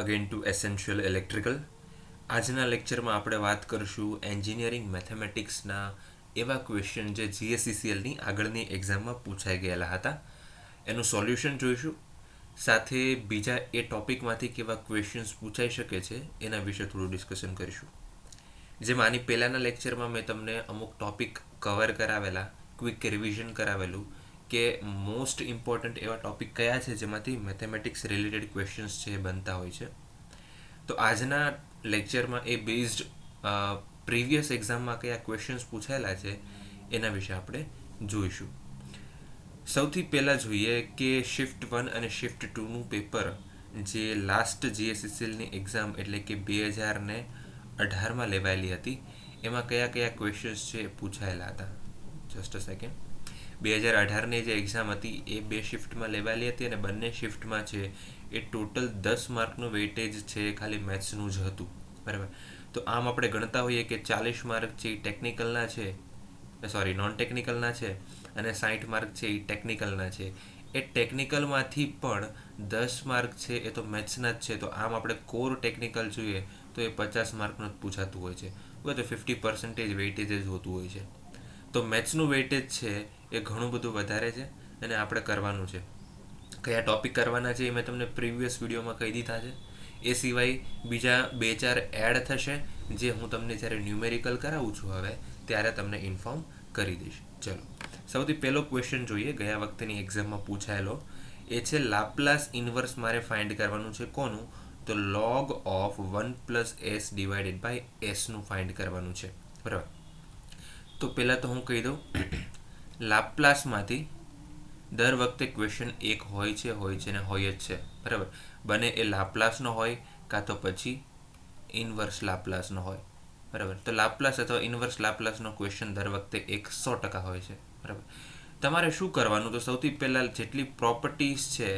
Again to essential electrical. આજના લેક્ચરમાં આપણે વાત કરીશું એન્જિનિયરિંગ મેથેમેટિક્સના એવા ક્વેશ્ચન જે જીએસસીસીએલની આગળની એક્ઝામમાં પૂછાઈ ગયેલા હતા. એનું સોલ્યુશન જોઈશું. સાથે બીજા એ ટોપિકમાંથી કેવા ક્વેશ્ચન્સ પૂછાઈ શકે છે એના વિશે થોડું ડિસ્કશન કરીશું. જેમ આની પહેલાંના લેક્ચરમાં મેં તમને અમુક ટોપિક કવર કરાવેલા, ક્વિક રિવિઝન કરાવેલું કે મોસ્ટ ઇમ્પોર્ટન્ટ એવા ટોપિક કયા છે જેમાંથી મેથેમેટિક્સ રિલેટેડ ક્વેશ્ચન્સ છે એ બનતા હોય છે. તો આજના લેક્ચરમાં એ બેઝડ પ્રીવિયસ એક્ઝામમાં કયા ક્વેશ્ચન્સ પૂછાયેલા છે એના વિશે આપણે જોઈશું. સૌથી પહેલાં જોઈએ કે શિફ્ટ 1 અને શિફ્ટ 2નું પેપર જે લાસ્ટ જીએસસીસીએલની એક્ઝામ એટલે કે 2018માં લેવાયેલી હતી એમાં કયા કયા ક્વેશ્ચન્સ છે એ પૂછાયેલા હતા. Just a second. 2018ની જે એક્ઝામ હતી એ 2 શિફ્ટમાં લેવાયેલી હતી અને બંને શિફ્ટમાં છે એ ટોટલ 10 માર્કનું વેઇટેજ છે ખાલી મેથ્સનું જ હતું. બરાબર. તો આમ આપણે ગણતા હોઈએ કે 40 માર્ક છે એ ટેકનિકલના છે, નોન ટેકનિકલના છે, અને 60 માર્ક છે એ ટેકનિકલના છે. એ ટેકનિકલમાંથી પણ 10 માર્ક છે એ તો મેથ્સના જ છે. તો આમ આપણે કોર ટેકનિકલ જોઈએ તો એ 50 માર્કનું જ પૂછાતું હોય છે. તો 50% વેઇટેજ જ હોતું હોય છે. તો મેથ્સનું વેઇટેજ છે એ ઘણું બધું વધારે છે અને આપણે કરવાનું છે. કયા ટોપિક કરવાના છે એ મેં તમને પ્રીવિયસ વિડીયોમાં કહી દીધા છે. એ સિવાય બીજા 2-4 એડ થશે જે હું તમને જ્યારે ન્યુમેરિકલ કરાવું છું હવે ત્યારે તમને ઇન્ફોર્મ કરી દઈશ. ચલો, સૌથી પહેલો ક્વેશ્ચન જોઈએ ગયા વખતેની એક્ઝામમાં પૂછાયેલો. એ છે લાપ્લાસ ઇન્વર્સ મારે ફાઇન્ડ કરવાનું છે. કોનું? તો log of 1 + s divided by એસનું ફાઇન્ડ કરવાનું છે. બરાબર. તો પહેલાં તો હું કહી દઉં, લાપ્લાસમાંથી દર વખતે ક્વેશ્ચન એક હોય છે ને હોય જ છે. બરાબર. બને એ લાપ્લાસનો હોય કાં તો પછી ઇન્વર્સ લાપ્લાસનો હોય. બરાબર. તો લાપ્લાસ અથવા ઇન્વર્સ લાપ્લાસનો ક્વેશ્ચન દર વખતે 100% હોય છે. બરાબર. તમારે શું કરવાનું? તો સૌથી પહેલાં જેટલી પ્રોપર્ટીઝ છે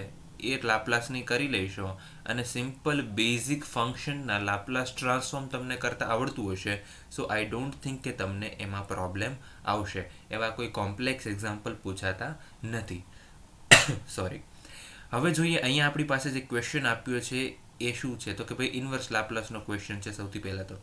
એ લાપ્લાસની કરી લઈશો અને સિમ્પલ બેઝિક ફંક્શનના લાપ્લાસ ટ્રાન્સફોર્મ તમને કરતાં આવડતું હશે. સો આઈ ડોન્ટ થિંક કે તમને એમાં પ્રોબ્લેમ આવશે. એવા કોઈ કોમ્પ્લેક્સ એક્ઝામ્પલ પૂછાતા નથી. સોરી. હવે જોઈએ અહીંયા આપણી પાસે જે ક્વેશ્ચન આપ્યો છે એ શું છે? તો કે ભાઈ ઇન્વર્સ લાપ્લાસનો ક્વેશ્ચન છે. સૌથી પહેલાં તો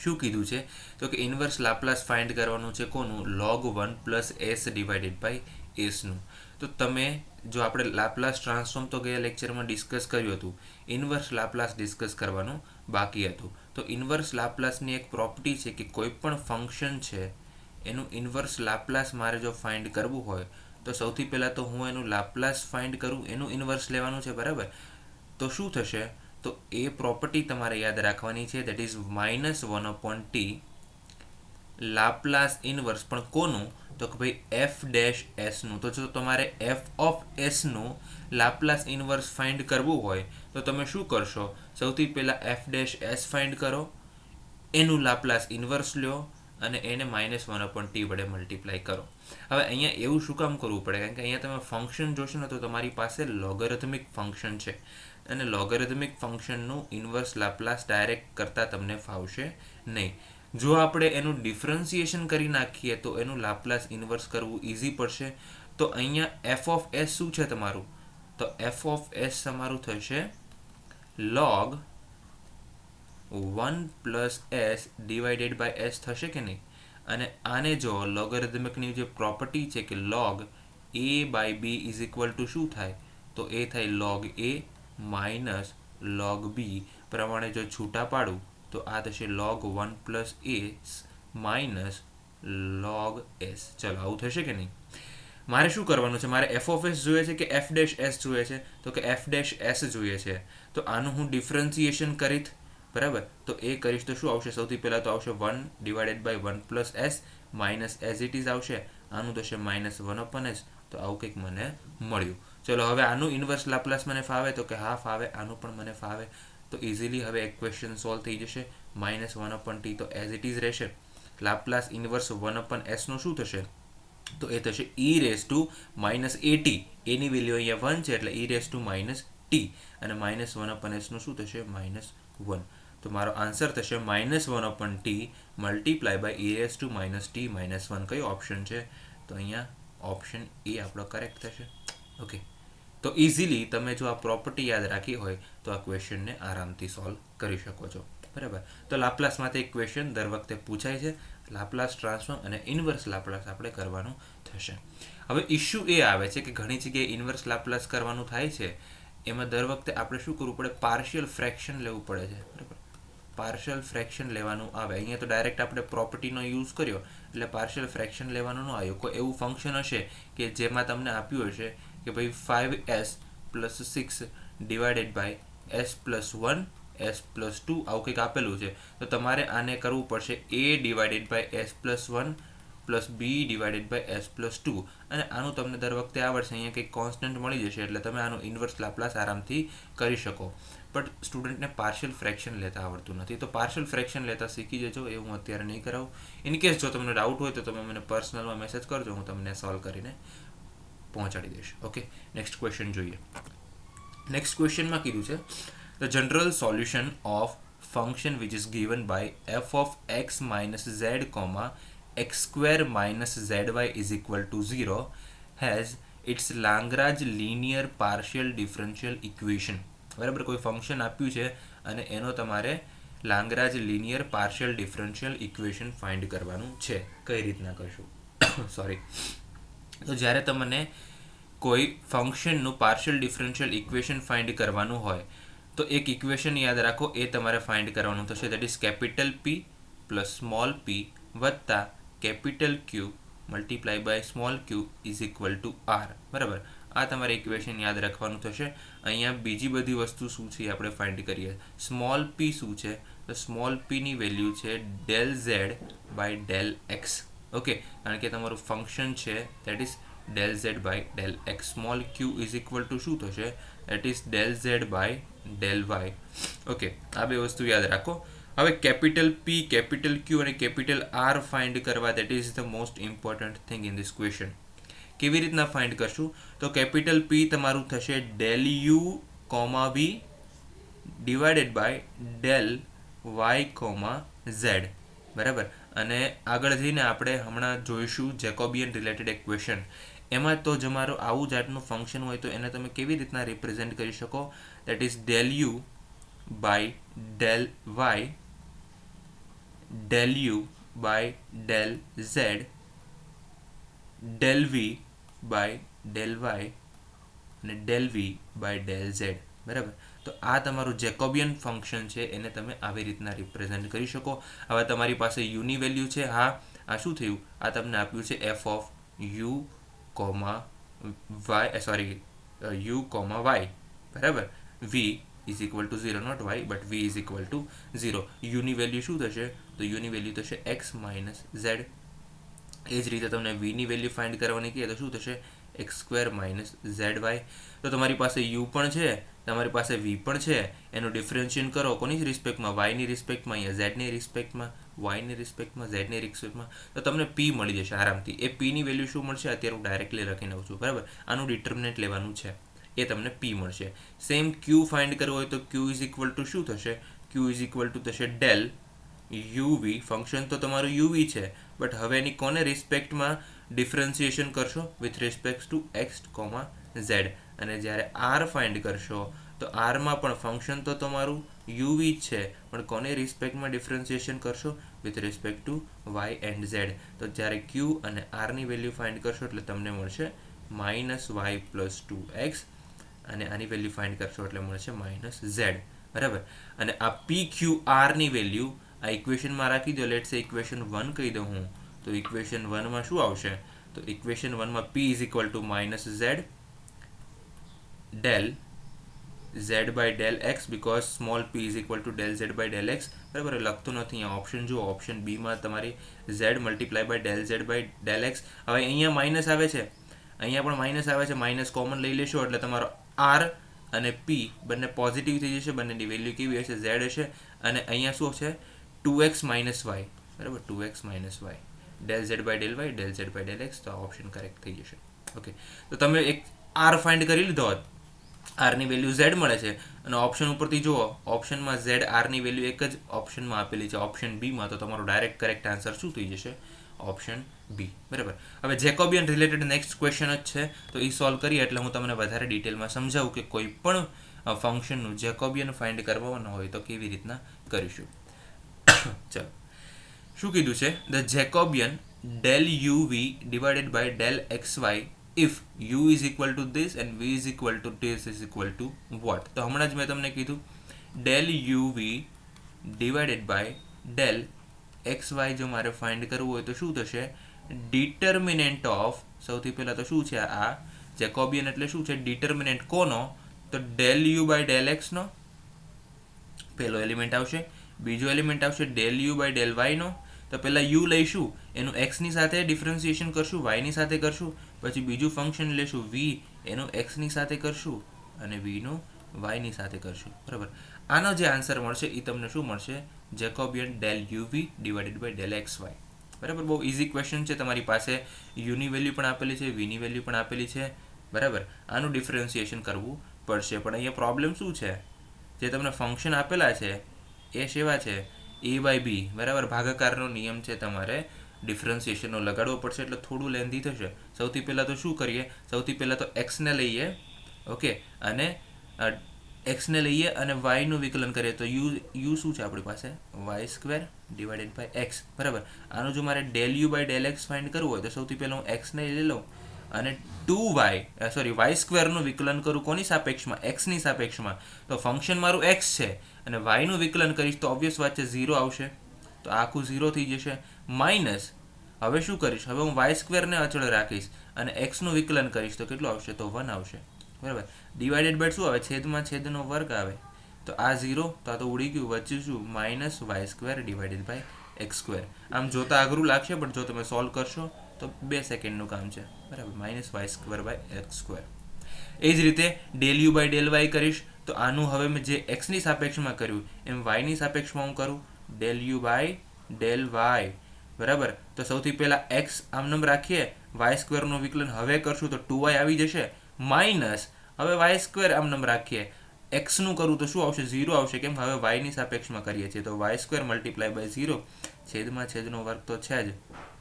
શું કીધું છે? તો કે ઇન્વર્સ લાપ્લાસ ફાઇન્ડ કરવાનું છે. કોનું? log 1 + s ડિવાઇડેડ બાય એસનું. તો તમે જો આપણે લાપ્લાસ ટ્રાન્સફોર્મ તો ગયા લેક્ચરમાં ડિસ્કસ કર્યું હતું, ઇન્વર્સ લાપ્લાસ ડિસ્કસ કરવાનું બાકી હતું. તો ઇન્વર્સ લાપ્લાસની એક પ્રોપર્ટી છે કે કોઈ પણ ફંક્શન છે એનું ઇન્વર્સ લાપ્લાસ મારે જો ફાઇન્ડ કરવું હોય તો સૌથી પહેલાં તો હું એનું લાપ્લાસ ફાઇન્ડ કરું, એનું ઇન્વર્સ લેવાનું છે. બરાબર. તો શું થશે? તો એ પ્રોપર્ટી તમારે યાદ રાખવાની છે. That is -1/t Laplace inverse. પણ કોનું? તો કે ભાઈ f'(s)નું. તો જો તમારે f(s)નું લાપ્લાસ ઇન્વર્સ ફાઇન્ડ કરવું હોય તો તમે શું કરશો? સૌથી પહેલાં f'(s) ફાઇન્ડ કરો, એનું લાપ્લાસ ઇન્વર્સ લ્યો અને એને -1/t વડે મલ્ટીપ્લાય કરો. હવે અહીંયા એવું શું કામ કરવું પડે? કારણ કે અહીંયા તમે ફંક્શન જોશો ને તો તમારી પાસે લોગેરિથમિક ફંક્શન છે અને લોગેરિથમિક ફંક્શનનું ઇન્વર્સ લાપ્લાસ ડાયરેક્ટ કરતાં તમને ફાવશે નહીં. જો આપણે એનું ડિફરન્સિએશન કરી નાખીએ તો એનું લાપ્લાસ ઇન્વર્સ કરવું ઇઝી પડશે. તો અહીંયા f(s) શું છે તમારું? તો f(s) તમારું થશે log 1 + s divided by s થશે કે નહીં? અને આને જો લોગેરિથમિકની જે પ્રોપર્ટી છે કે log a/b = શું થાય? તો એ થાય log a minus log b. પ્રમાણે જો છૂટા પાડું તો આ થશે log 1 + s minus log s. ચલો, આવું થશે કે નહીં? મારે શું કરવાનું છે? મારે f(s) જોઈએ છે કે f'(s) જોઈએ છે? તો કે f'(s) જોઈએ છે. તો આનું હું ડિફરન્સિએશન કરીશ. બરાબર. તો એ કરીશ તો શું આવશે? સૌથી પહેલાં તો આવશે 1 divided by 1 + s minus as it is આવશે. આનું થશે -1/s. તો આવું કંઈક મને મળ્યું. ચલો, હવે આનું ઇન્વર્સ લાપ્લાસ મને ફાવે? તો કે હા ફાવે. આનું પણ મને ફાવે. તો ઇઝીલી હવે એક ક્વેશ્ચન સોલ્વ થઈ જશે. -1/t તો એઝ ઇટ ઇઝ રહેશે. લાપ્લાસ ઇન્વર્સ 1/s નું શું થશે? તો એ થશે e⁻−at. એની વેલ્યુ અહીંયા 1 છે એટલે e⁻−t અને -1/s નું શું થશે? -1. તો મારો આન્સર થશે -1/t મલ્ટીપ્લાય બાય e⁻−t -1. કયો ઓપ્શન છે? તો અહીંયા ઓપ્શન એ આપણો કરેક્ટ થશે. ઓકે, તો ઇઝીલી તમે જો આ પ્રોપર્ટી યાદ રાખી હોય તો આ ક્વેશ્ચનને આરામથી સોલ્વ કરી શકો છો. બરાબર. તો લાપ્લાસમાંથી એક ક્વેશ્ચન દર વખતે પૂછાય છે. લાપ્લાસ ટ્રાન્સફોર્મ અને ઇન્વર્સ લાપ્લાસ આપણે કરવાનું થશે. હવે ઇશ્યુ એ આવે છે કે ઘણી જગ્યાએ ઇન્વર્સ લાપ્લાસ કરવાનું થાય છે, એમાં દર વખતે આપણે શું કરવું પડે, પાર્શિયલ ફ્રેક્શન લેવું પડે છે. બરાબર. પાર્શિયલ ફ્રેક્શન લેવાનું આવે. અહીંયા તો ડાયરેક્ટ આપણે પ્રોપર્ટીનો યુઝ કર્યો એટલે પાર્શિયલ ફ્રેક્શન લેવાનું ન આવ્યું. કોઈ એવું ફંક્શન હશે કે જેમાં તમને આપ્યું હશે કે ભાઈ 5s + 6 divided by s + 1 s + 2 આવું કંઈક આપેલું છે, તો તમારે આને કરવું પડશે a divided by s + 1 + b divided by s + 2, અને આનું તમને દર વખતે આવડશે. અહીંયા કંઈક કોન્સ્ટન્ટ મળી જશે એટલે તમે આનું ઇન્વર્સ લાપ્લાસ આરામથી કરી શકો. બટ સ્ટુડન્ટને પાર્શિયલ ફ્રેક્શન લેતા આવડતું નથી, તો પાર્શિયલ ફ્રેક્શન લેતા શીખી જજો. એ હું અત્યારે નહીં કરાવું. ઇનકેસ જો તમને ડાઉટ હોય તો તમે મને પર્સનલમાં મેસેજ કરજો, હું તમને સોલ્વ કરીને પહોંચાડી દઈશ. ઓકે, નેક્સ્ટ ક્વેશ્ચન જોઈએ. નેક્સ્ટ ક્વેશ્ચનમાં કીધું છે the general solution of function which is given by f of x minus z, x² minus zy is equal to 0 has its Lagrange linear partial differential equation. બરાબર. કોઈ function આપ્યું છે અને એનો તમારે Lagrange linear partial differential equation find કરવાનું છે. કઈ રીતના કરશું? સોરી. તો જ્યારે તમને કોઈ ફંક્શનનું પાર્શિયલ ડિફરન્શિયલ ઇક્વેશન ફાઇન્ડ કરવાનું હોય તો એક ઇક્વેશન યાદ રાખો, એ તમારે ફાઇન્ડ કરવાનું થશે. That is capital P plus small p વત્તા capital Q multiply by small q is equal to r. બરાબર. આ તમારે ઇક્વેશન યાદ રાખવાનું થશે. અહીંયા બીજી બધી વસ્તુ શું છે એ આપણે ફાઇન્ડ કરીએ. સ્મોલ p શું છે? તો સ્મોલ p ની વેલ્યુ છે del z by del x. Okay, કારણ કે તમારું ફંક્શન છે that is del z by del x. Small q is equal to શું થશે? That is del z by del y. Okay, આ બે વસ્તુ યાદ રાખો. હવે કેપિટલ P, કેપિટલ Q અને કેપિટલ R ફાઇન્ડ કરવા, that is the most important thing in this question. કેવી રીતના ફાઇન્ડ કરશું? તો કેપિટલ P તમારું થશે del u, v divided by del y, z. બરાબર. અને આગળ જઈને આપણે હમણાં જોઈશું જેકોબિયન રિલેટેડ એક ક્વેશ્ચન. એમાં તો તમારું આવું જાતનું ફંક્શન હોય તો એને તમે કેવી રીતના રિપ્રેઝેન્ટ કરી શકો? That is del u by del y, del u by del z, del v by del y અને del v by del z. બરાબર. તો આ તમારું જેકોબિયન ફંક્શન છે, એને તમે આવી રીતના રિપ્રેઝેન્ટ કરી શકો. હવે તમારી પાસે u ની વેલ્યુ છે. હા, આ શું થયું? આ તમને આપ્યું છે f of u, y. બરાબર. v is equal to 0, not y, but v is equal to 0. u ની વેલ્યુ શું થશે? તો u ની વેલ્યુ થશે x minus z. એ જ રીતે તમને v ની વેલ્યુ ફાઇન્ડ કરવાની કહીએ તો શું થશે? x² minus zy. તો તમારી પાસે u પણ છે, તમારી પાસે v પણ છે, એનું ડિફરન્શિએટ કરો કોની રિસ્પેક્ટમાં? y ની રિસ્પેક્ટમાં, અહીંયા z ની રિસ્પેક્ટમાં, y ની રિસ્પેક્ટમાં, z ની રિસ્પેક્ટમાં, તો તમને p મળી જશે આરામથી. એ p ની વેલ્યુ શું મળશે? અત્યારે હું ડાયરેક્ટલી લખી નાખું છું. બરાબર. આનું ડિટર્મિનન્ટ લેવાનું છે, એ તમને p મળશે. સેમ q ફાઇન્ડ કરવું હોય તો q ઇઝ ઇક્વલ ટુ શું થશે? q ઇઝ ઇક્વલ ટુ થશે ડેલ uv. ફંક્શન તો તમારું uv છે, બટ હવે એની કોને રિસ્પેક્ટમાં ડિફરન્સિએશન કરશો? With respect two x, z. અને જ્યારે r ફાઇન્ડ કરશો તો આરમાં પણ ફંક્શન તો તમારું uv જ છે, પણ કોને રિસ્પેક્ટમાં ડિફરન્સિએશન કરશો? With respect two y and z. તો જ્યારે q અને r ની વેલ્યુ ફાઇન્ડ કરશો એટલે તમને મળશે -y + 2x, અને આની વેલ્યુ ફાઇન્ડ કરશો એટલે મળશે -z. બરાબર. અને આ p q r ની વેલ્યુ આ ઇક્વેશનમાં રાખી દો. લેટ્સ સે ઇક્વેશન 1 કહી દઉં હું, તો ઇક્વેશન 1 માં શું આવશે? તો ઇક્વેશન 1 માં p is equal two -z del z by del x, because small p is equal to del z by del x. બરાબર. લખતું નથી. અહીંયા ઓપ્શન જુઓ. ઓપ્શન બી માં તમારી z multiply by del z by del x. હવે અહીંયા minus આવે છે, અહીંયા પણ માઇનસ આવે છે. માઇનસ કોમન લઈ લેશો એટલે તમારો r અને p બંને પોઝિટિવ થઈ જશે. બંનેની વેલ્યુ કેવી હશે? z હશે. અને અહીંયા શું છે? 2x minus y. બરાબર. 2x minus y del z by del y, del z by del x. તો આ ઓપ્શન કરેક્ટ થઈ જશે. ઓકે, તો તમે એક r ફાઇન્ડ કરી લીધો હોત, r ની વેલ્યુ z મળે છે, અને ઓપ્શન ઉપરથી જુઓ, ઓપ્શનમાં z r ની વેલ્યુ એક જ ઓપ્શનમાં આપેલી છે, ઓપ્શન બી માં, તો તમારો ડાયરેક્ટ કરેક્ટ આન્સર શું થઈ જશે? Option B. બરાબર. હવે જેકોબિયન રિલેટેડ નેક્સ્ટ ક્વેશ્ચન જ છે, તો એ સોલ્વ કરીએ એટલે હું તમને વધારે ડિટેલમાં સમજાવું કે કોઈ પણ ફંક્શનનું જેકોબિયન ફાઇન્ડ કરવાનું હોય તો કેવી રીતના કરીશું. ચાલો, શું કીધું છે? The Jacobian del uv divided by del xy if u is equal to this and v is equal to this is equal to what? તો હમણાં જ મેં તમને કીધું del uv divided by del xy જો મારે ફાઇન્ડ કરવું હોય તો શું થશે? ડિટર્મિનન્ટ ઓફ, સૌથી પહેલાં તો શું છે આ જેકોબિયન એટલે શું છે? ડિટર્મિનન્ટ કોનો? તો del u by del x નો પહેલો એલિમેન્ટ આવશે, બીજો એલિમેન્ટ આવશે del u by del y નો. તો પહેલાં u લઈશું, એનું એક્સની સાથે ડિફરન્સિએશન કરશું, વાયની સાથે કરશું, પછી બીજું ફંક્શન લેશું v, એનું એક્સની સાથે કરશું અને vનું વાયની સાથે કરશું. બરાબર. આનો જે આન્સર મળશે એ તમને શું મળશે? Jacobian del uv divided by del xy. બરાબર. બહુ ઇઝી ક્વેશ્ચન છે. તમારી પાસે યુની વેલ્યુ પણ આપેલી છે, વીની વેલ્યુ પણ આપેલી છે. બરાબર. આનું ડિફરન્સિએશન કરવું પડશે. પણ અહીંયા પ્રોબ્લેમ શું છે? જે તમને ફંક્શન આપેલા છે એ સેવા છે a બાય b. બરાબર. ભાગાકારનો નિયમ છે, તમારે ડિફરન્સિએશનનો લગાડવો પડશે એટલે થોડું લેન્ધી થશે. સૌથી પહેલાં તો શું કરીએ? સૌથી પહેલાં તો એક્સને લઈએ, ઓકે, અને એક્સને લઈએ અને વાયનું વિકલન કરીએ તો યુ શું છે આપણી પાસે? Y square divided by x. બરાબર. આનું જો મારે del u by del x find કરવું હોય તો સૌથી પહેલાં હું એક્સને લઈ લઉં અને 2y વાય સ્ક્વેરનું વિકલન કરું કોની સાપેક્ષમાં? એક્સની સાપેક્ષમાં. તો ફંક્શન મારું એક્સ છે અને વાયનું વિકલન કરીશ તો ઓબ્વિયસ વાત છે 0 આવશે, તો આખું 0 થઈ જશે. માઇનસ, હવે શું કરીશ? હવે હું વાય સ્ક્વેરને અચળ રાખીશ અને એક્સનું વિકલન કરીશ તો કેટલું આવશે? તો 1 આવશે. બરાબર. ડિવાઇડેડ બાય શું આવે? છેદમાં છેદનો વર્ગ આવે, તો આ 0, તો આ તો ઉડી ગયું. વચ્ચે શું? Minus Y square divided by x square. આમ જોતા અઘરું લાગશે પણ જો તમે સોલ્વ કરશો તો 2 સેકન્ડનું કામ છે. બરાબર. Minus Y square by x square. એ જ રીતે del u by del y કરીશ તો આનું હવે મેં જે એક્સની સાપેક્ષમાં કર્યું એમ વાયની સાપેક્ષમાં હું કરું del u by del y. બરાબર. તો સૌથી પહેલાં એક્સ આમનામ રાખીએ, વાય સ્ક્વેરનું વિકલન હવે કરશું તો 2y આવી જશે. માઇનસ હવે વાય સ્ક્વેર આમનામ રાખીએ, એક્સનું કરું તો શું આવશે? 0 આવશે. કેમ? હવે વાયની સાપેક્ષમાં કરીએ છીએ તો વાય સ્ક્વેર મલ્ટીપ્લાય બાય 0, છેદમાં છેદનો વર્ગ તો છે જ.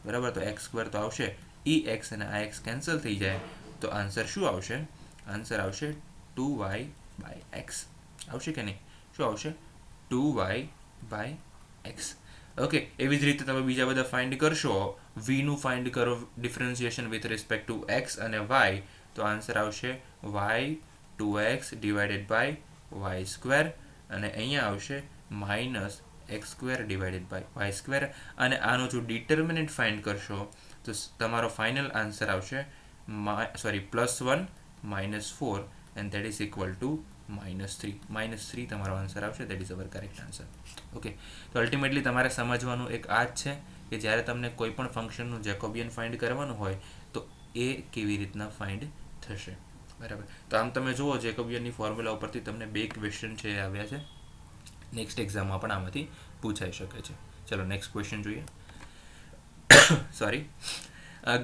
બરાબર. તો એક્સ સ્ક્વેર તો આવશે, ઈ એક્સ અને આ એક્સ કેન્સલ થઈ જાય તો આન્સર શું આવશે? આન્સર આવશે 2y બાય એક્સ. આવશે કે નહીં? શું આવશે? 2y by x. ઓકે. એવી જ રીતે તમે બીજા બધા ફાઇન્ડ કરશો. વીનું ફાઇન્ડ કરો differentiation with respect to x અને વાય, તો આન્સર આવશે y 2x divided by y square અને અહીંયા આવશે minus x square divided by y square. અને આનો જો ડિટર્મિનન્ટ ફાઇન્ડ કરશો તો તમારો ફાઇનલ આન્સર આવશે +1 -4 and that is equal to -3. -3 તમારો આન્સર આવશે. That is our correct answer. Okay. તો અલ્ટિમેટલી તમારે સમજવાનું એક આ જ છે કે જ્યારે તમને કોઈ પણ ફંક્શનનું જેકોબિયન ફાઇન્ડ કરવાનું હોય તો એ કેવી રીતના ફાઇન્ડ થશે. બરાબર. તો આમ તમે જુઓ જેકોબિયનની ફોર્મ્યુલા ઉપરથી તમને 2 ક્વેશ્ચન છે એ આવ્યા છે. નેક્સ્ટ એક્ઝામમાં પણ આમાંથી પૂછાઈ શકે છે. ચલો નેક્સ્ટ ક્વેશ્ચન જોઈએ. Sorry.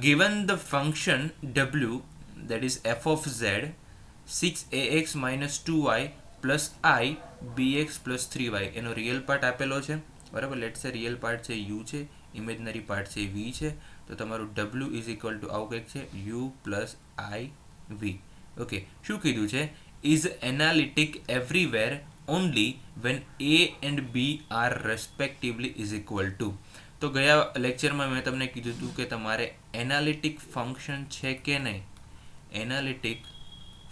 Given the function w, that is f of z, 6ax minus 2y plus I bx plus 3y, એનો રિયલ પાર્ટ આપેલો છે. બરાબર. લેટ્સ સે રિયલ પાર્ટ છે u છે, ઇમેજનરી પાર્ટ છે v છે. તો તમારું w ઇઝ ઇક્વલ ટુ આવું કંઈક છે u plus I V. Okay. શું કીધું છે? Is analytic everywhere only when a and b are respectively is equal to. તો ગયા લેક્ચરમાં મેં તમને કીધું હતું કે તમારે એનાલિટિક ફંક્શન છે કે નહીં, એનાલિટિક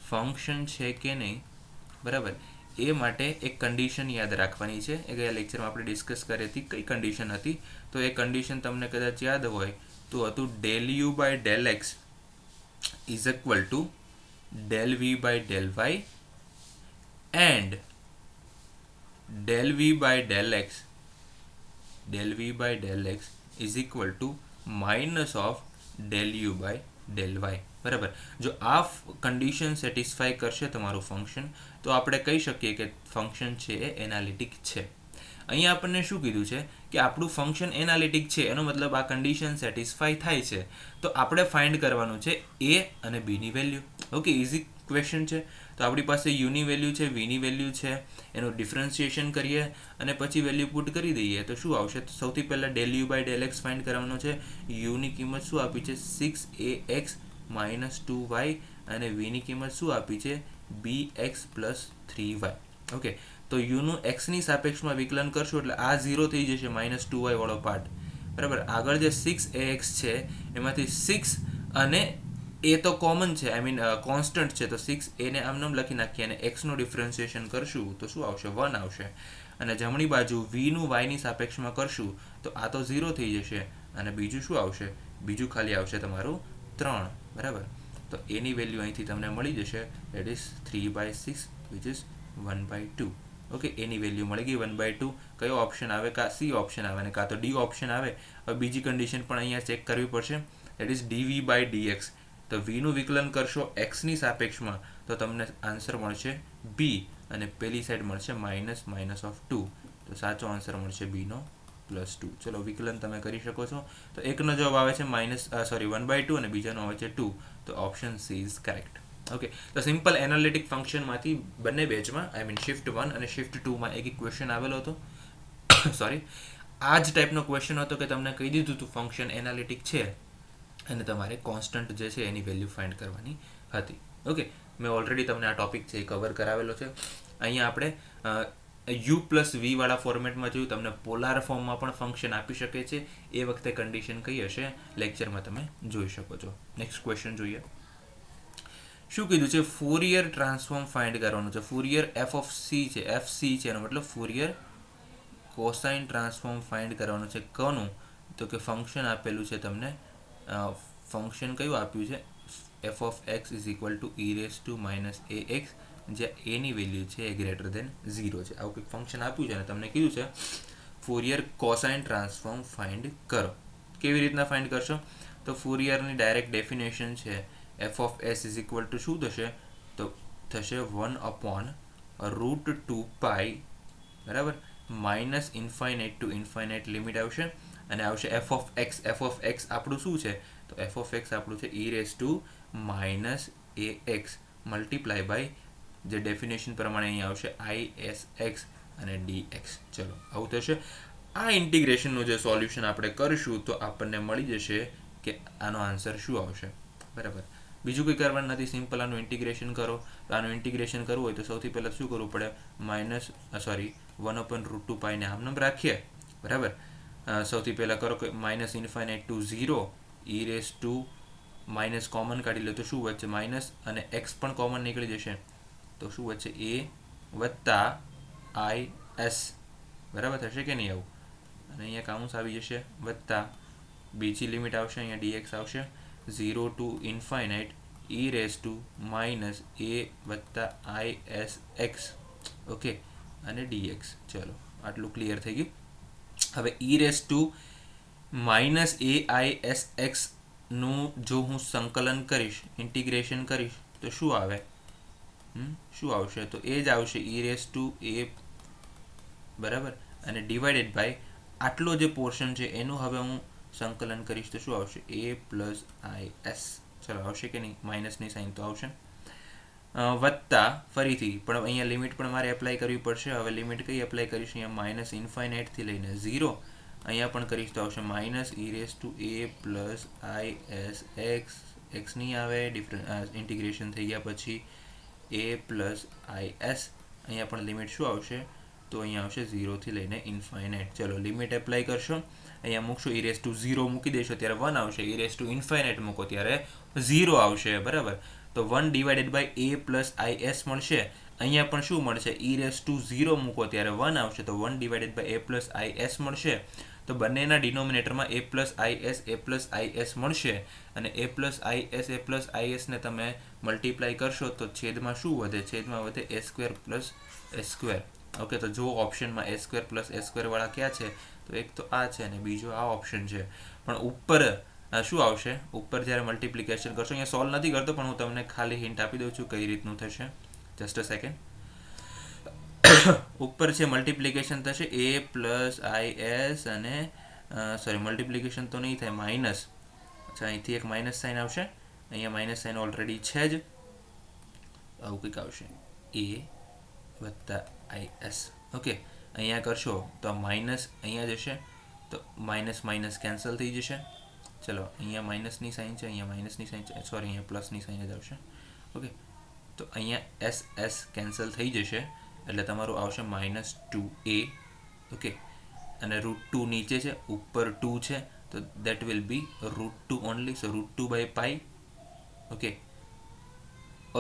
ફંક્શન છે કે નહીં, બરાબર, એ માટે એક કન્ડિશન યાદ રાખવાની છે. એ ગયા લેક્ચરમાં આપણે ડિસ્કસ કરી હતી. કઈ કન્ડિશન હતી? તો એ કન્ડિશન તમને કદાચ યાદ હોય તો હતું del u by del x is equal to del v by del y and del v by del x is equal to minus of del u by del y. બરાબર. જો આ કન્ડિશન સેટિસ્ફાય કરશે તમારું function તો આપણે કહી શકીએ કે ફંક્શન છે એ એનાલિટિક છે. અહીંયા આપણને શું કીધું છે કે આપણું ફંક્શન એનાલિટિક છે, એનો મતલબ આ કન્ડિશન સેટિસ્ફાઈ થાય છે. તો આપણે ફાઇન્ડ કરવાનું છે એ અને બીની વેલ્યુ. ઓકે, ઇઝી ક્વેશ્ચન છે. તો આપણી પાસે યુની વેલ્યુ છે, વીની વેલ્યુ છે, એનું ડિફરન્શિએશન કરીએ અને પછી વેલ્યુ પુટ કરી દઈએ તો શું આવશે? તો સૌથી પહેલાં del you by del x find કરવાનો છે. યુની કિંમત શું આપી છે? 6ax - 2y અને વીની કિંમત શું આપી છે? bx + 3y. ઓકે, તો યુનું એક્સની સાપેક્ષમાં વિકલન કરશું એટલે આ 0 થઈ જશે, -2y વાળો પાર્ટ. બરાબર. આગળ જે 6ax છે એમાંથી 6 અને એ તો કોમન છે, આઈ મીન કોન્સ્ટન્ટ છે, તો 6a ને આમ નામ લખી નાખીએ અને એક્સનું ડિફરન્શિએશન કરશું તો શું આવશે? 1 આવશે. અને જમણી બાજુ વીનું વાયની સાપેક્ષમાં કરશું તો આ તો 0 થઈ જશે અને બીજું શું આવશે? બીજું ખાલી આવશે તમારું 3. બરાબર. તો એની વેલ્યુ અહીંથી તમને મળી જશે, that is 3/6 which is 1/2. Okay, any value મળી ગઈ 1/2. કયો ઓપ્શન આવે? કાં સી ઓપ્શન આવે ને કાં તો ડી ઓપ્શન આવે. હવે બીજી કન્ડિશન પણ અહીંયા ચેક કરવી પડશે, દેટ ઇઝ dv/dx. તો વીનું વિકલન કરશો એક્સની સાપેક્ષમાં તો તમને આન્સર મળશે બી અને પેલી સાઈડ મળશે -(2). તો સાચો આન્સર મળશે બીનો +2. ચલો વિકલન તમે કરી શકો છો. તો એકનો જવાબ આવે છે 1/2 અને બીજાનો આવે છે 2. તો option she is correct. Okay, તો સિમ્પલ એનાલિટિક ફંક્શનમાંથી બંને બેચમાં, આઈ મીન શિફ્ટ 1 અને શિફ્ટ 2માં એક ક્વેશ્ચન આવેલો હતો. સોરી, આ જ ટાઈપનો ક્વેશ્ચન હતો કે તમને કહી દીધું હતું ફંક્શન એનાલિટિક છે અને તમારે કોન્સ્ટન્ટ જે છે એની વેલ્યુ ફાઇન્ડ કરવાની હતી. ઓકે, મેં ઓલરેડી તમને આ ટોપિક છે એ કવર કરાવેલો છે. અહીંયા આપણે u+v વાળા ફોર્મેટમાં જોયું, તમને પોલાર ફોર્મમાં પણ ફંક્શન આપી શકે છે. એ વખતે કન્ડિશન કઈ હશે લેક્ચરમાં તમે જોઈ શકો છો. નેક્સ્ટ ક્વેશ્ચન જોઈએ. શું કીધું છે? ફોરિયર ટ્રાન્સફોર્મ ફાઇન્ડ કરવાનું છે. ફોરિયર fc છે, એનો મતલબ ફોરિયર કોસાઇન ટ્રાન્સફોર્મ ફાઇન્ડ કરવાનું છે. કોનું? તો કે ફંક્શન આપેલું છે તમને, ફંક્શન કયું આપ્યું છે? f(x) = e⁻⁻ ax, જ્યાં એની વેલ્યુ છે એ >0 છે. આવું કંઈક ફંક્શન આપ્યું છે અને તમને કીધું છે ફોરિયર કોસાઇન ટ્રાન્સફોર્મ ફાઇન્ડ કરો. કેવી રીતના ફાઇન્ડ કરશો? તો ફોરિયરની ડાયરેક્ટ ડેફિનેશન છે f(s) = શું થશે? તો થશે 1/√2π, બરાબર, -∞ to ∞ લિમિટ આવશે અને આવશે f(x). f(x) આપણું શું છે? તો f(x) આપણું છે e⁻⁻ax મલ્ટીપ્લાય બાય જે ડેફિનેશન પ્રમાણે અહીંયા આવશે isx અને dx. ચલો આવું થશે. આ ઇન્ટિગ્રેશનનું જે સોલ્યુશન આપણે કરીશું તો આપણને મળી જશે કે આનો આન્સર શું આવશે. બરાબર. બીજું કંઈ કરવાનું નથી, સિમ્પલ આનું ઇન્ટિગ્રેશન કરો. તો આનું ઇન્ટિગ્રેશન કરવું હોય તો સૌથી પહેલાં શું કરવું પડે? 1/√2π ને આમ નામ રાખીએ. બરાબર. સૌથી પહેલાં કરો કે -∞ to 0 e⁻ કોમન કાઢી લો તો શું વચ્ચે માઇનસ અને એક્સ પણ કોમન નીકળી જશે તો શું વચ્ચે a + is. બરાબર થશે કે નહીં આવું? અને અહીંયા કાઉન્સ આવી જશે વત્તા બીજી લિમિટ આવશે, અહીંયા dx આવશે 0 to ∞ e⁻a + isx. ઓકે, અને dx. ચલો આટલું ક્લિયર થઈ ગયું. હવે e⁻aisx નું જો હું સંકલન કરીશ, ઇન્ટિગ્રેશન કરીશ તો શું આવે? શું આવશે? તો એ જ આવશે e⁻a, બરાબર, અને ડિવાઇડેડ બાય આટલો જે પોર્શન છે એનું હવે હું સંકલન કરીશ તો શું આવશે? a + is. ચલો આવશે કે નહીં? માઇનસની સાઇન તો આવશે. વત્તા ફરીથી પણ અહીંયા લિમિટ પણ મારે એપ્લાય કરવી પડશે. હવે લિમિટ કઈ એપ્લાય કરીશ? અહીંયા -∞ થી લઈને 0. અહીંયા પણ કરીશ તો આવશે -e⁻a + isx. x નહીં આવે, ઇન્ટિગ્રેશન થઈ ગયા પછી a + is. અહીંયા પણ લિમિટ શું આવશે? તો અહીંયા આવશે 0 થી લઈને ∞. ચલો લિમિટ એપ્લાય કરશો, અહીંયા મૂકશો e⁻0 મૂકી દેશો ત્યારે 1 આવશે, e⁻ મૂકો ત્યારે 0 આવશે. બરાબર. તો 1 / a + is મળશે. અહીંયા પણ શું મળશે? e⁻0 મૂકો ત્યારે 1 આવશે, તો 1 / a + is મળશે. તો બંનેના ડિનોમિનેટરમાં a + is મળશે અને a + is ને તમે મલ્ટીપ્લાય કરશો તો છેદમાં શું વધે? છેદમાં વધે a² + s². ઓકે, તો જો ઓપ્શનમાં a² + s² વાળા ક્યાં છે? તો એક તો આ છે અને બીજો આ ઓપ્શન છે. પણ ઉપર શું આવશે? ઉપર જ્યારે મલ્ટિપ્લિકેશન કરશો, અહીંયા સોલ્વ નથી કરતો પણ હું તમને ખાલી હિન્ટ આપી દઉં છું કઈ રીતનું થશે. Just a second. ઉપર છે મલ્ટિપ્લિકેશન થશે a પ્લસ આઈ એસ અને સોરી મલ્ટિપ્લિકેશન તો નહીં થાય, માઇનસ. અચ્છા, અહીંથી એક માઇનસ સાઇન આવશે, અહીંયા માઇનસ સાઇન ઓલરેડી છે જ, આવું કંઈક આવશે a વત્તા આઈ એસ. ઓકે, અહીંયા કરશો તો માઇનસ અહીંયા જશે, તો માઇનસ માઇનસ કેન્સલ થઈ જશે. ચલો, અહીંયા માઇનસની સાઇન છે, અહીંયા માઇનસની સાઇન છે, સોરી અહીંયા પ્લસની સાઇન જ આવશે. ઓકે, તો અહીંયા એસ એસ કેન્સલ થઈ જશે, એટલે તમારું આવશે -2a. ઓકે, અને √2 નીચે છે, ઉપર 2 છે, તો that will be √2 only, so √2/π. Okay,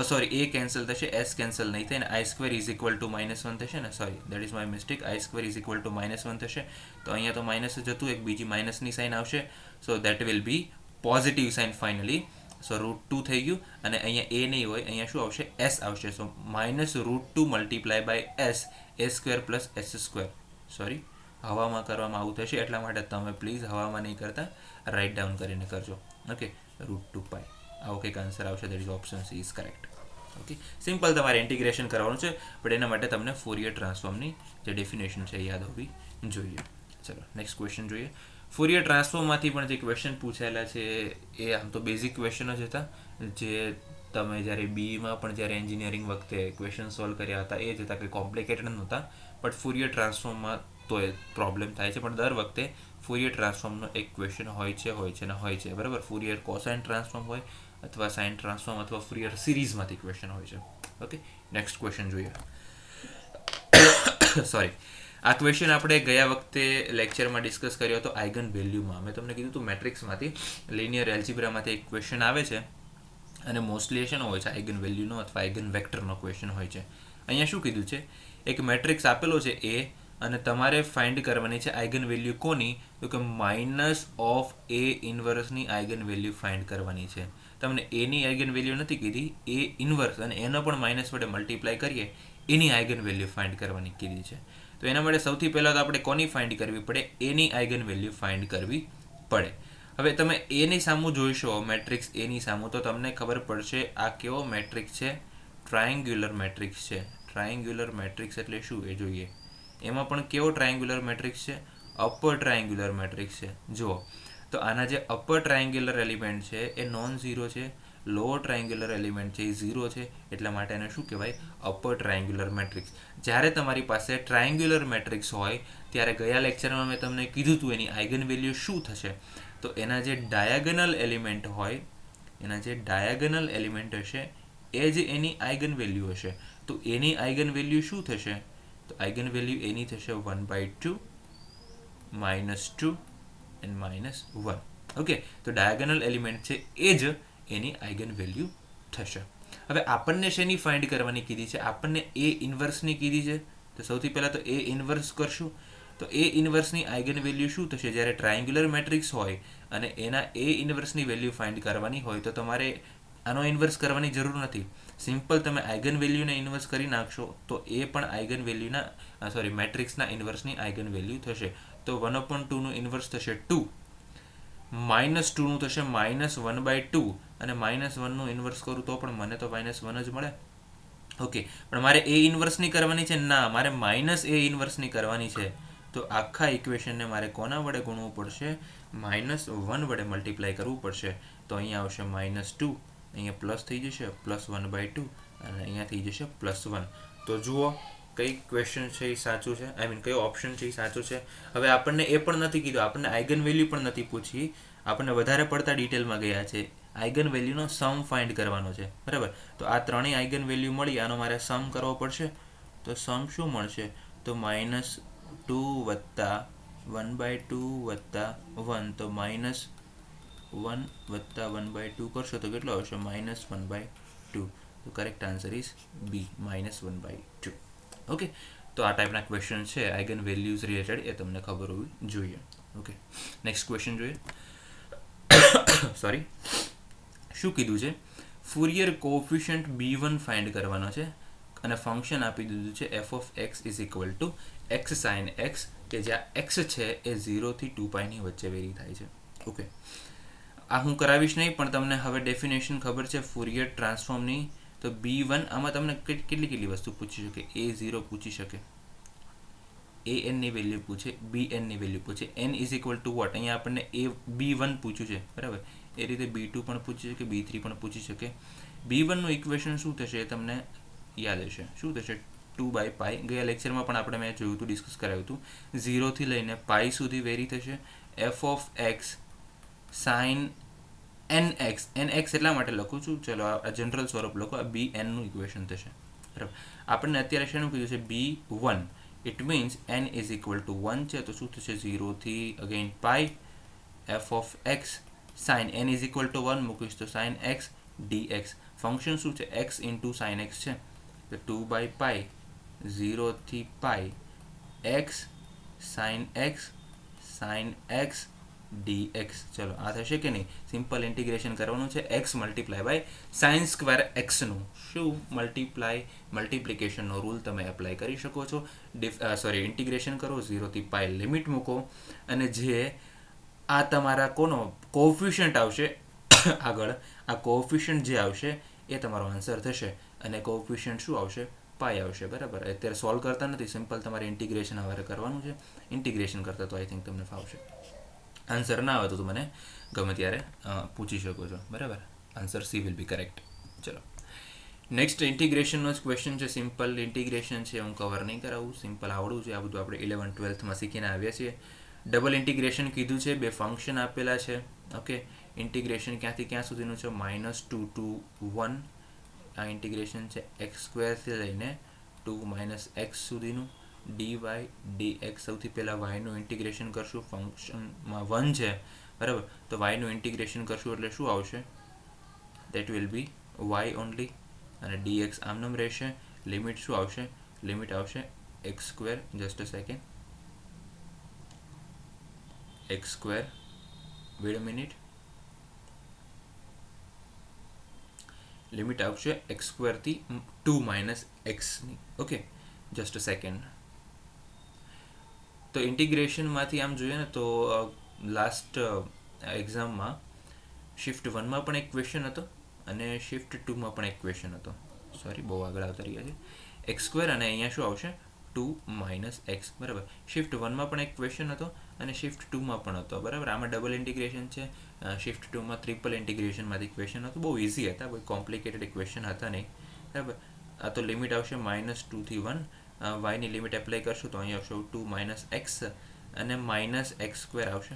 sorry, એ કેન્સલ થશે, એસ કેન્સલ નહીં થાય, ને i² ઇઝ ઇક્વલ ટુ -1 થશે ને, sorry that is my mistake, i² is equal to -1 થશે. તો અહીંયા તો માઇનસ જ હતું, એક બીજી માઇનસની સાઇન આવશે, so that will be positive sign finally. So √2 થઈ ગયું, અને અહીંયા એ નહીં હોય, અહીંયા શું આવશે, એસ આવશે. So -√2 multiply by s, a² + s². Sorry, હવામાં કરવામાં આવું થશે, એટલા માટે તમે પ્લીઝ હવામાં નહીં કરતા, રાઇટ ડાઉન કરીને કરજો. ઓકે, √2π, આવો કંઈક આન્સર આવશે, that is option she is correct. Okay, simple તમારે ઇન્ટિગ્રેશન કરવાનું છે, પણ એના માટે તમને ફોરિયર ટ્રાન્સફોર્મની જે ડેફિનેશન છે એ યાદ હોવી જોઈએ. ચલો નેક્સ્ટ ક્વેશ્ચન જોઈએ. ફોરિયર ટ્રાન્સફોર્મમાંથી પણ જે ક્વેશ્ચન પૂછાયેલા છે એ આમ તો બેઝિક ક્વેશ્ચન જ હતા, જે તમે જ્યારે બીમાં પણ જ્યારે એન્જિનિયરિંગ વખતે ક્વેશ્ચન સોલ્વ કર્યા હતા એ જ હતા, કંઈ કોમ્પ્લિકેટેડ નહોતા. બટ ફોરિયર ટ્રાન્સફોર્મમાં તો એ પ્રોબ્લેમ થાય છે, પણ દર વખતે ફોરિયર ટ્રાન્સફોર્મનો એક ક્વેશ્ચન હોય છે બરાબર. ફોરિયર કોસાઇન ટ્રાન્સફોર્મ હોય, અથવા સાઇન ટ્રાન્સફોર્મ, અથવા ફોરિયર સિરીઝમાંથી ક્વેશ્ચન હોય છે. ઓકે, નેક્સ્ટ ક્વેશ્ચન જોઈએ. સોરી, આ ક્વેશ્ચન આપણે ગયા વખતે લેક્ચરમાં ડિસ્કસ કર્યો હતો આઇગન વેલ્યુમાં. મેં તમને કીધું હતું મેટ્રિક્સમાંથી, લિનિયર એલ્જીબ્રામાંથી એક ક્વેશ્ચન આવે છે, અને મોસ્ટલી શેનો હોય છે, આઇગન વેલ્યુનો અથવા આઇગન વેક્ટરનો ક્વેશ્ચન હોય છે. અહીંયા શું કીધું છે, એક મેટ્રિક્સ આપેલો છે એ, અને તમારે ફાઇન્ડ કરવાની છે આઇગન વેલ્યુ કોની, તો કે -(A ઇન્વર્સની આઇગન વેલ્યુ ફાઇન્ડ કરવાની છે. તમને એની આઇગન વેલ્યુ નથી કીધી, A ઇન્વર્સ અને એનો પણ માઇનસ વડે મલ્ટીપ્લાય કરીએ એની આઇગન વેલ્યુ ફાઇન્ડ કરવાની કીધી છે. તો એના માટે સૌથી પહેલાં તો આપણે કોની ફાઇન્ડ કરવી પડે, એની આઇગન વેલ્યુ ફાઇન્ડ કરવી પડે. હવે તમે એની સામું જોઈશો, મેટ્રિક્સ એની સામું, તો તમને ખબર પડશે આ કેવો મેટ્રિક્સ છે, ટ્રાયેંગ્યુલર મેટ્રિક્સ છે. ટ્રાયેંગ્યુલર મેટ્રિક્સ એટલે શું એ જોઈએ. એમાં પણ કેવો ટ્રાયેંગ્યુલર મેટ્રિક્સ છે, અપર ટ્રાયેંગ્યુલર મેટ્રિક્સ છે. જુઓ, તો આના જે અપર ટ્રાયેંગ્યુલર એલિમેન્ટ છે એ નોન ઝીરો છે, લોઅર ટ્રાયેંગ્યુલર એલિમેન્ટ છે એ ઝીરો છે, એટલા માટે એને શું કહેવાય, અપર ટ્રાયેંગ્યુલર મેટ્રિક્સ. જ્યારે તમારી પાસે ટ્રાયેંગ્યુલર મેટ્રિક્સ હોય ત્યારે ગયા લેક્ચરમાં મેં તમને કીધું હતું એની આઇગન વેલ્યુ શું થશે. તો એના જે ડાયાગનલ એલિમેન્ટ હોય, એના જે ડાયાગનલ એલિમેન્ટ હશે એ જ એની આઇગન વેલ્યુ હશે. તો એની આઇગન વેલ્યુ શું થશે, તો આઇગન વેલ્યુ એની થશે 1/2 -2 and -1. ઓકે, તો ડાયાગનલ એલિમેન્ટ છે એ જ એની આઇગન વેલ્યુ થશે. હવે આપણને શેની ફાઇન્ડ કરવાની કીધી છે, આપણને એ ઇન્વર્સની કીધી છે. તો સૌથી પહેલાં તો એ ઇન્વર્સ કરશું. તો એ ઇન્વર્સની આઇગન વેલ્યુ શું થશે, જ્યારે ટ્રાયેંગ્યુલર મેટ્રિક્સ હોય અને એના એ ઇન્વર્સની વેલ્યુ ફાઇન્ડ કરવાની હોય, તો તમારે આનો ઇન્વર્સ કરવાની જરૂર નથી. સિમ્પલ તમે આઇગન વેલ્યુને ઇન્વર્સ કરી નાખશો તો એ પણ આઇગન વેલ્યુના મેટ્રિક્સના ઇન્વર્સની આઇગન વેલ્યુ થશે. તો 1/2નું ઇન્વર્સ થશે 2, -2નું થશે -1/2, અને -1નું ઇન્વર્સ કરું તો પણ મને તો -1 જ મળે. ઓકે, પણ મારે એ ઇન્વર્સની કરવાની છે, ના, મારે -A ઇન્વર્સની કરવાની છે. તો આખા ઇક્વેશનને મારે કોના વડે ગુણવું પડશે, -1 વડે મલ્ટીપ્લાય કરવું પડશે. તો અહીંયા આવશે -2, અહીંયા પ્લસ થઈ જશે, +1/2, અને અહીંયા થઈ જશે +1. તો જુઓ કઈ ક્વેશ્ચન છે એ સાચું છે, કયો ઓપ્શન છે એ સાચું છે. હવે આપણને એ પણ નથી કીધું, આપણને આઇગન વેલ્યુ પણ નથી પૂછી, આપણને વધારે પડતા ડિટેલમાં ગયા છે. આઇગન વેલ્યુનો સમ ફાઇન્ડ કરવાનો છે, બરાબર. તો આ ત્રણેય આઇગન વેલ્યુ મળી, આનો મારે સમ કરવો પડશે. તો સમ શું મળશે, તો -2 + 1/2 + 1, તો -1 + 1/2 કરશો તો કેટલો આવશે, -1/2. તો correct answer is B, -1/2. Okay, તો આ ટાઈપના ક્વેશ્ચન છે આઇગન વેલ્યુઝ રિલેટેડ, એ તમને ખબર હોવી જોઈએ. ઓકે, નેક્સ્ટ ક્વેશ્ચન જોઈએ. સોરી, શું કીધું છે, ફુરિયર કોએફિશિયન્ટ b1 ફાઇન્ડ કરવાનો છે, અને ફંક્શન આપી દીધું છે f(x) = x sin x, કે જ્યાં x છે એ 0 થી 2π ની વચ્ચે વેરી થાય છે. ઓકે, આ હું કરાવીશ નહીં, પણ તમને હવે ડેફિનેશન ખબર છે ફુરિયર ટ્રાન્સફોર્મની, તો B1 આમાં તમને કેટલી વસ્તુ પૂછી શકે, A0 પૂછી શકે, ANની વેલ્યુ પૂછે, BNની વેલ્યુ પૂછે, N is equal to what, અહીંયા આપણને B1 પૂછ્યું છે, બરાબર, એ રીતે B2 પણ પૂછી શકે, B3 પણ પૂછી શકે. B1નું ઇક્વેશન શું થશે એ તમને યાદ હશે, શું થશે, 2/π. ગયા લેક્ચરમાં પણ આપણે મેં જોયું હતું, ડિસ્કસ કરાવ્યું હતું, 0 થી લઈને પાઈ સુધી વેરી થશે, f of x sine nx, nx એટલા માટે લખું છું, ચલો આ જનરલ સ્વરૂપ લખો, આ BNનું ઇક્વેશન થશે, બરાબર. આપણને અત્યારે શેનું કીધું છે, B1, it means n is equal to 1 છે, તો શું થશે, 0 થી again pi f of x sine n is equal to 1 મૂકીશ તો સાઇન x dx. ફંક્શન શું છે, x ઇન્ટુ સાઇન x છે, તો 2/π 0 થી પાઈ x સાઇન x dx. ચલો આ થશે કે નહીં, સિમ્પલ ઇન્ટિગ્રેશન કરવાનું છે, x multiply by sine square એક્સનું શું મલ્ટીપ્લિકેશનનો રૂલ તમે એપ્લાય કરી શકો છો. ઇન્ટિગ્રેશન કરો, 0 થી પાઈ લિમિટ મૂકો, અને જે આ તમારા કોફિશિયન્ટ આવશે આગળ, આ કોફિશિયન્ટ જે આવશે એ તમારો આન્સર થશે, અને કોફિશિયન્ટ શું આવશે, પાઈ આવશે, બરાબર. અત્યારે સોલ્વ કરતા નથી, સિમ્પલ તમારે ઇન્ટિગ્રેશન હવે કરવાનું છે, ઇન્ટિગ્રેશન કરતા તો આઈ થિંક તમને ફાવશે. આન્સર ના આવે તો મને ગમે ત્યારે પૂછી શકો છો, બરાબર. Answer she will be correct. ચલો નેક્સ્ટ ઇન્ટિગ્રેશનનો જ ક્વેશ્ચન છે, સિમ્પલ ઇન્ટિગ્રેશન છે, હું કવર નહીં કરાવું, સિમ્પલ આવડું છે, આ બધું આપણે 11-12માં શીખીને આવ્યા છીએ. ડબલ ઇન્ટિગ્રેશન કીધું છે, બે ફંક્શન આપેલા છે, ઓકે. ઇન્ટિગ્રેશન ક્યાંથી ક્યાં સુધીનું છે, -2 to 1, આ ઇન્ટિગ્રેશન છે, x² થી લઈને 2 - x સુધીનું, dy dx. સૌથી પહેલાં yનું ઇન્ટિગ્રેશન કરશું, ફંક્શનમાં 1 છે, બરાબર, તો yનું ઇન્ટિગ્રેશન કરશું એટલે શું આવશે, that will be y only, અને dx આમનામ રહેશે. લિમિટ શું આવશે, લિમિટ આવશે x², just a second, x², wait a minute, limit આવશે x² થી 2 - x ની, ઓકે, જસ્ટ અ સેકન્ડ. તો ઇન્ટિગ્રેશનમાંથી આમ જોઈએ ને તો લાસ્ટ એક્ઝામમાં શિફ્ટ 1માં પણ એક ક્વેશ્ચન હતો, અને શિફ્ટ 2માં પણ એક ક્વેશ્ચન હતો, સોરી બહુ આગળ આવતા રહ્યા છે, x², અને અહીંયા શું આવશે, 2 - x, બરાબર. શિફ્ટ 1માં પણ એક ક્વેશ્ચન હતો, અને શિફ્ટ 2માં પણ હતો, બરાબર. આમાં ડબલ ઇન્ટિગ્રેશન છે, શિફ્ટ 2માં ટ્રિપલ ઇન્ટિગ્રેશનમાંથી ક્વેશ્ચન હતું, બહુ ઇઝી હતા, કોઈ કોમ્પ્લિકેટેડ ક્વેશ્ચન હતા નહીં, બરાબર. આ તો લિમિટ આવશે -2 થી 1, yની લિમિટ એપ્લાય કરશું તો અહીં આવશે 2 - x, અને -x² આવશે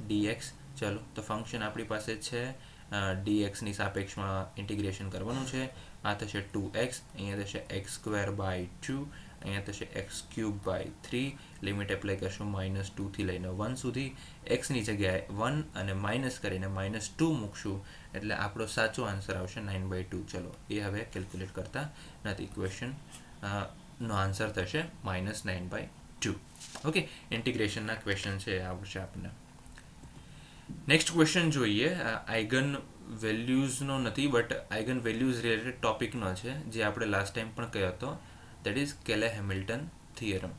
dx. ચલો તો ફંક્શન આપણી પાસે છે, dxની સાપેક્ષમાં ઇન્ટિગ્રેશન કરવાનું છે, આ થશે 2x, અહીંયા થશે x²/2, અહીંયા થશે x³/3, લિમિટ એપ્લાય કરશું -2 થી લઈને 1 સુધી, xની જગ્યાએ 1 અને માઇનસ કરીને -2 મૂકશું, એટલે આપણો સાચો આન્સર આવશે 9/2. ચલો એ હવે કેલ્ક્યુલેટ કરતા નથી, ક્વેશ્ચન નો આન્સર થશે -9/2. ઓકે, ઇન્ટિગ્રેશનના ક્વેશ્ચન છે એ આવશે આપણને. નેક્સ્ટ ક્વેશ્ચન જોઈએ, આઇગન વેલ્યુઝનો નથી, બટ આઇગન વેલ્યુઝ રિલેટેડ ટોપિકનો છે, જે આપણે લાસ્ટ ટાઈમ પણ કહ્યો હતો, દેટ ઇઝ કેલે-હેમિલ્ટન થિયરમ.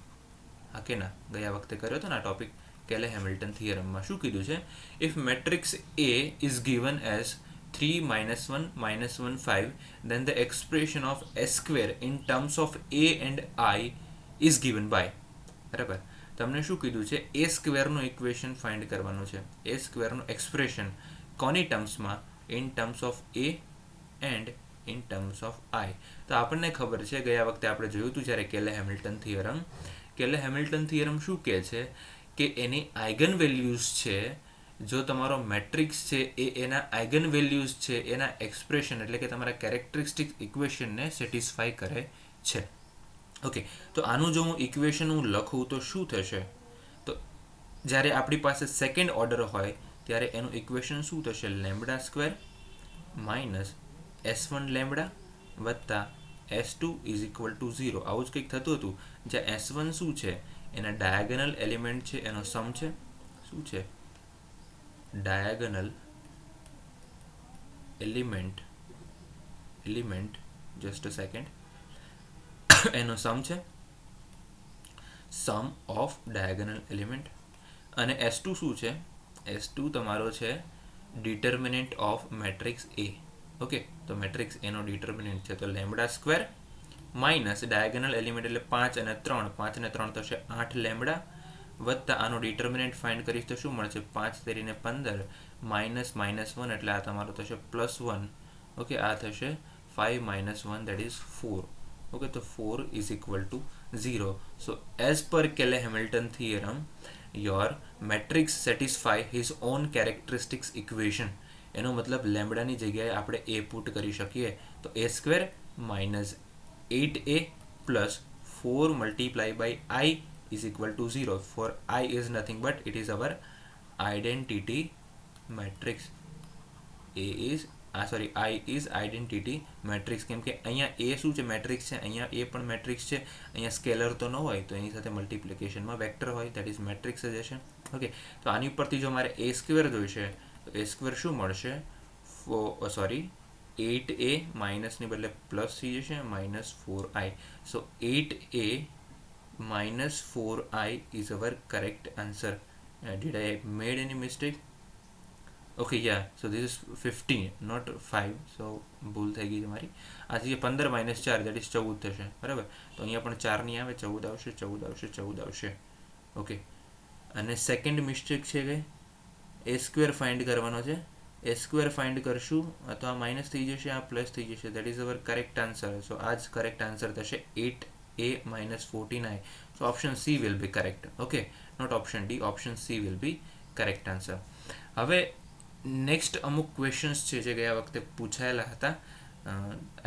હા કે ના, ગયા વખતે કર્યો હતો ને આ ટોપિક, કેલે-હેમિલ્ટન થિયરમમાં શું કીધું છે, if matrix A is given as 3 - 1 - 1 5, then the expression of s² in terms of a and I is given by, બરાબર. તમને શું કીધું છે, a² નું ઇક્વેશન ફાઇન્ડ કરવાનું છે, a² નું એક્સપ્રેશન કોની ટર્મ્સમાં, in terms of a and in terms of I. તો આપણને ખબર છે, ગયા વખતે આપણે જોયું હતું જ્યારે કેલે-હેમિલ્ટન થિયરમ, કેલે-હેમિલ્ટન થિયરમ શું કહે છે કે એની આઇગન વેલ્યુઝ છે, જો તમારો મેટ્રિક્સ છે એ એના આઇગન વેલ્યુઝ છે એના એક્સપ્રેશન એટલે કે તમારા કેરેક્ટરિસ્ટિક ઇક્વેશનને સેટિસ્ફાય કરે છે. ઓકે, તો આનું જો હું ઇક્વેશન હું લખું તો શું થશે, તો જ્યારે આપણી પાસે સેકન્ડ ઓર્ડર હોય ત્યારે એનું ઇક્વેશન શું થશે, λ² માઇનસ s1 લેમ્બડા વત્તા s2 ઇઝ ઇક્વલ ટુ 0. આવું જ કંઈક થતું હતું, જ્યાં s1 શું છે, એના ડાયાગનલ એલિમેન્ટ છે, એનો સમ છે, શું છે, ડાયાગનલ એલિમેન્ટ, જસ્ટ અ સેકન્ડ, એનો સમ છે, સમ ઓફ ડાયાગનલ એલિમેન્ટ. અને s2 શું છે, s2 તમારો છે determinant of matrix A, okay, તો મેટ્રિક્સ એનો ડિટર્મિનન્ટ છે તો lambda square minus diagonal element એટલે 5 અને 3, 5 અને 3 થશે 8 લેમ્બડા વત્તા આનો ડિટર્મિનન્ટ ફાઇન્ડ કરીશ તો શું મળશે 5 તેરીને 15 માઇનસ -1 એટલે આ તમારો થશે +1. ઓકે, આ થશે 5 - 1 that is 4. okay, તો 4 is equal to 0. so as per Cayley-Hamilton theorem your matrix satisfy his own characteristics equation. એનો મતલબ લેમ્બડાની જગ્યાએ આપણે a પુટ કરી શકીએ તો a² minus 8a plus 4 multiplied by I is equal to 0. for I is nothing but it is our identity matrix. I is identity matrix. કેમ કે અહીંયા a શું છે મેટ્રિક્સ છે, અહીંયા a પણ મેટ્રિક્સ છે, અહીંયા સ્કેલર તો ન હોય તો એની સાથે મલ્ટિપ્લિકેશનમાં વેક્ટર હોય, દેટ ઇઝ મેટ્રિક્સ જ હશે. ઓકે, તો આની ઉપરથી જો મારે a² જોઈશે તો a² શું મળશે 8a માઇનસની બદલે પ્લસ થઈ જશે -4i. So 8a minus 4i is our correct answer. Did I made any mistake? Okay, yeah, so this is 15 not 5, so ભૂલ થઈ ગઈ તમારી. આ છે 15 - 4 that is 14 થશે, બરાબર. તો અહીંયા પણ 4 નહીં આવે, 14 આવશે, 14 આવશે, 14 આવશે. ઓકે, અને સેકન્ડ મિસ્ટેક છે કે a² ફાઇન્ડ કરવાનો છે. a² ફાઇન્ડ કરશું તો આ માઇનસ થઈ જશે, આ પ્લસ થઈ જશે, that is our correct answer. So આ જ કરેક્ટ આન્સર થશે 8a minus 14i. so option C will be correct. okay, not option D, option C will be correct answer. હવે નેક્સ્ટ અમુક ક્વેશ્ચન્સ છે જે ગયા વખતે પૂછાયેલા હતા.